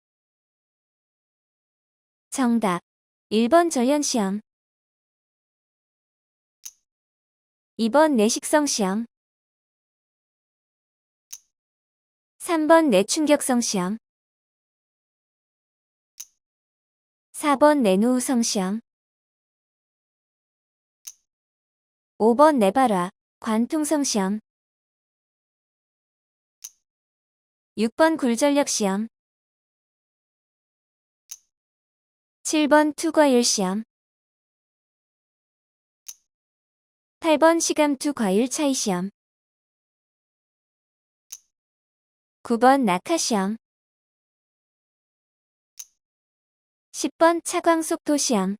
정답. 1번 전련 시험. 2번 내식성 시험. 3번 내충격성 시험. 4번 내노후성 시험. 5번 내발화, 관통성 시험. 6번 굴전력 시험. 7번 투과일 시험. 8번 시감 투 과일 차이 시험. 9번 낙하 시험. 10번 차광 속도 시험.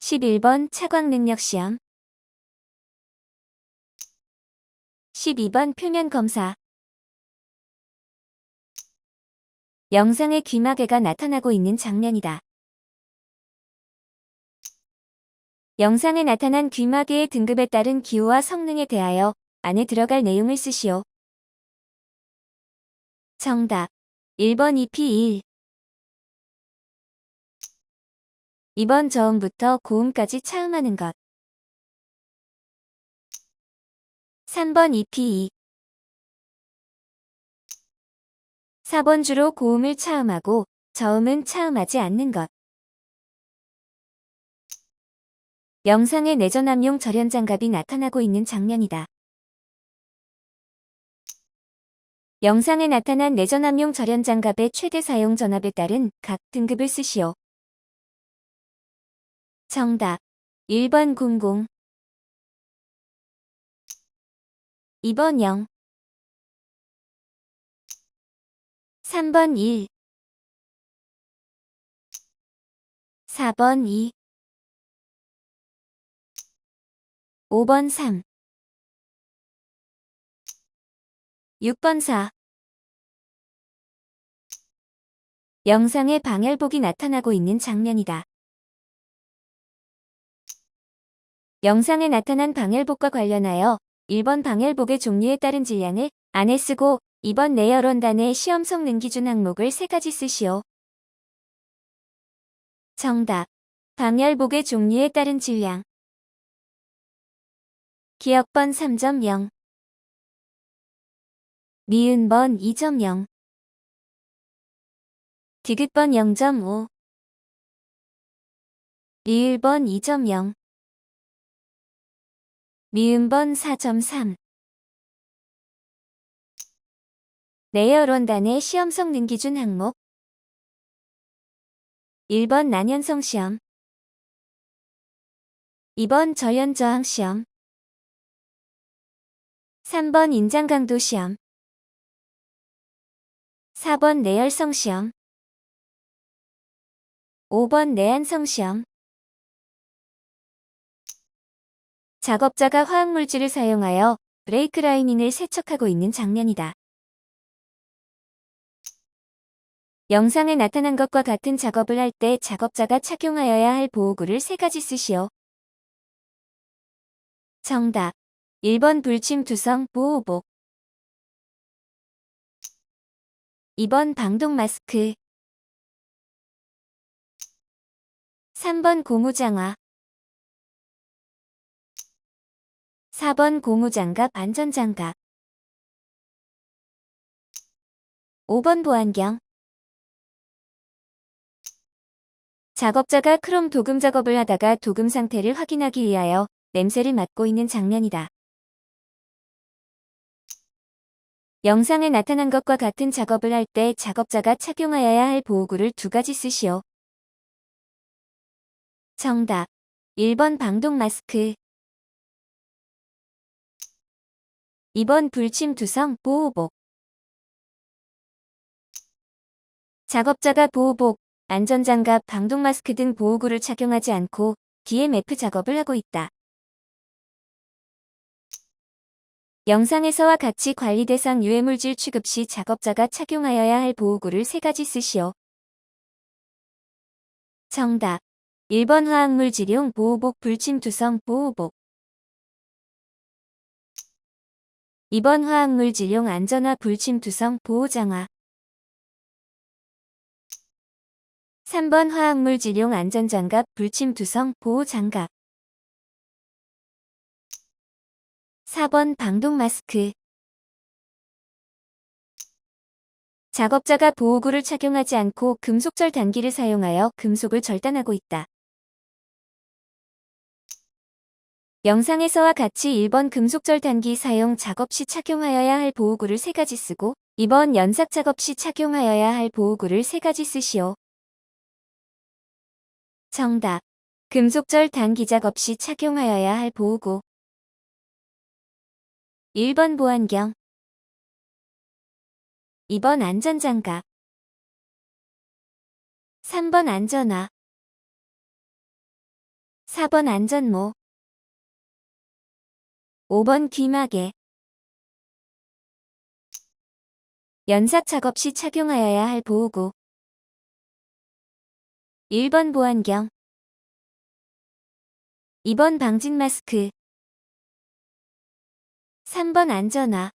11번 차광 능력 시험. 12번 표면 검사. 영상에 귀마개가 나타나고 있는 장면이다. 영상에 나타난 귀마개의 등급에 따른 기호와 성능에 대하여 안에 들어갈 내용을 쓰시오. 정답 1번 EP1. 2번 저음부터 고음까지 차음하는 것. 3번 EP2. 4번 주로 고음을 차음하고 저음은 차음하지 않는 것. 영상에 내전압용 절연장갑이 나타나고 있는 장면이다. 영상에 나타난 내전압용 절연장갑의 최대 사용 전압에 따른 각 등급을 쓰시오. 정답 1번 00. 2번 0. 3번 1. 4번 2. 5번 3. 6번 4. 영상에 방열복이 나타나고 있는 장면이다. 영상에 나타난 방열복과 관련하여 1번 방열복의 종류에 따른 질량을 안에 쓰고 2번 내열원단의 시험 성능 기준 항목을 3가지 쓰시오. 정답 방열복의 종류에 따른 질량. 기억번 3.0. 미음번 2.0. 디귿번 0.5. 리을번 2.0. 미음번 4.3. 내열원단의 시험 성능 기준 항목. 1번 난연성 시험. 2번 절연 저항 시험. 3번 인장 강도 시험. 4번 내열성 시험. 5번 내안성 시험. 작업자가 화학물질을 사용하여 브레이크 라이닝을 세척하고 있는 장면이다. 영상에 나타난 것과 같은 작업을 할 때 작업자가 착용하여야 할 보호구를 3가지 쓰시오. 정답 1번 불침 투성 보호복. 2번 방독 마스크. 3번 고무장화. 4번 고무장갑 안전장갑. 5번 보안경. 작업자가 크롬 도금 작업을 하다가 도금 상태를 확인하기 위하여 냄새를 맡고 있는 장면이다. 영상에 나타난 것과 같은 작업을 할 때 작업자가 착용하여야 할 보호구를 2가지 쓰시오. 정답 1번 방독 마스크. 2번 불침 투성 보호복. 작업자가 보호복, 안전장갑, 방독 마스크 등 보호구를 착용하지 않고 DMF 작업을 하고 있다. 영상에서와 같이 관리 대상 유해물질 취급 시 작업자가 착용하여야 할 보호구를 3가지 쓰시오. 정답 1번 화학물 지룡 보호복 불침 투성 보호복. 2번 화학물 지룡 안전화 불침 투성 보호장화. 3번 화학물 지룡 안전장갑 불침 투성 보호장갑. 4번 방독 마스크. 작업자가 보호구를 착용하지 않고 금속절 단기를 사용하여 금속을 절단하고 있다. 영상에서와 같이 1번 금속절 단기 사용 작업 시 착용하여야 할 보호구를 3가지 쓰고 2번 연삭 작업 시 착용하여야 할 보호구를 3가지 쓰시오. 정답. 금속절 단기 작업 시 착용하여야 할 보호구. 1번 보안경, 2번 안전장갑, 3번 안전화, 4번 안전모, 5번 귀마개. 연삭 작업 시 착용하여야 할 보호구. 1번 보안경, 2번 방진 마스크, 3번 안전화,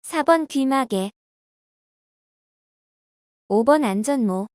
4번 귀마개, 5번 안전모.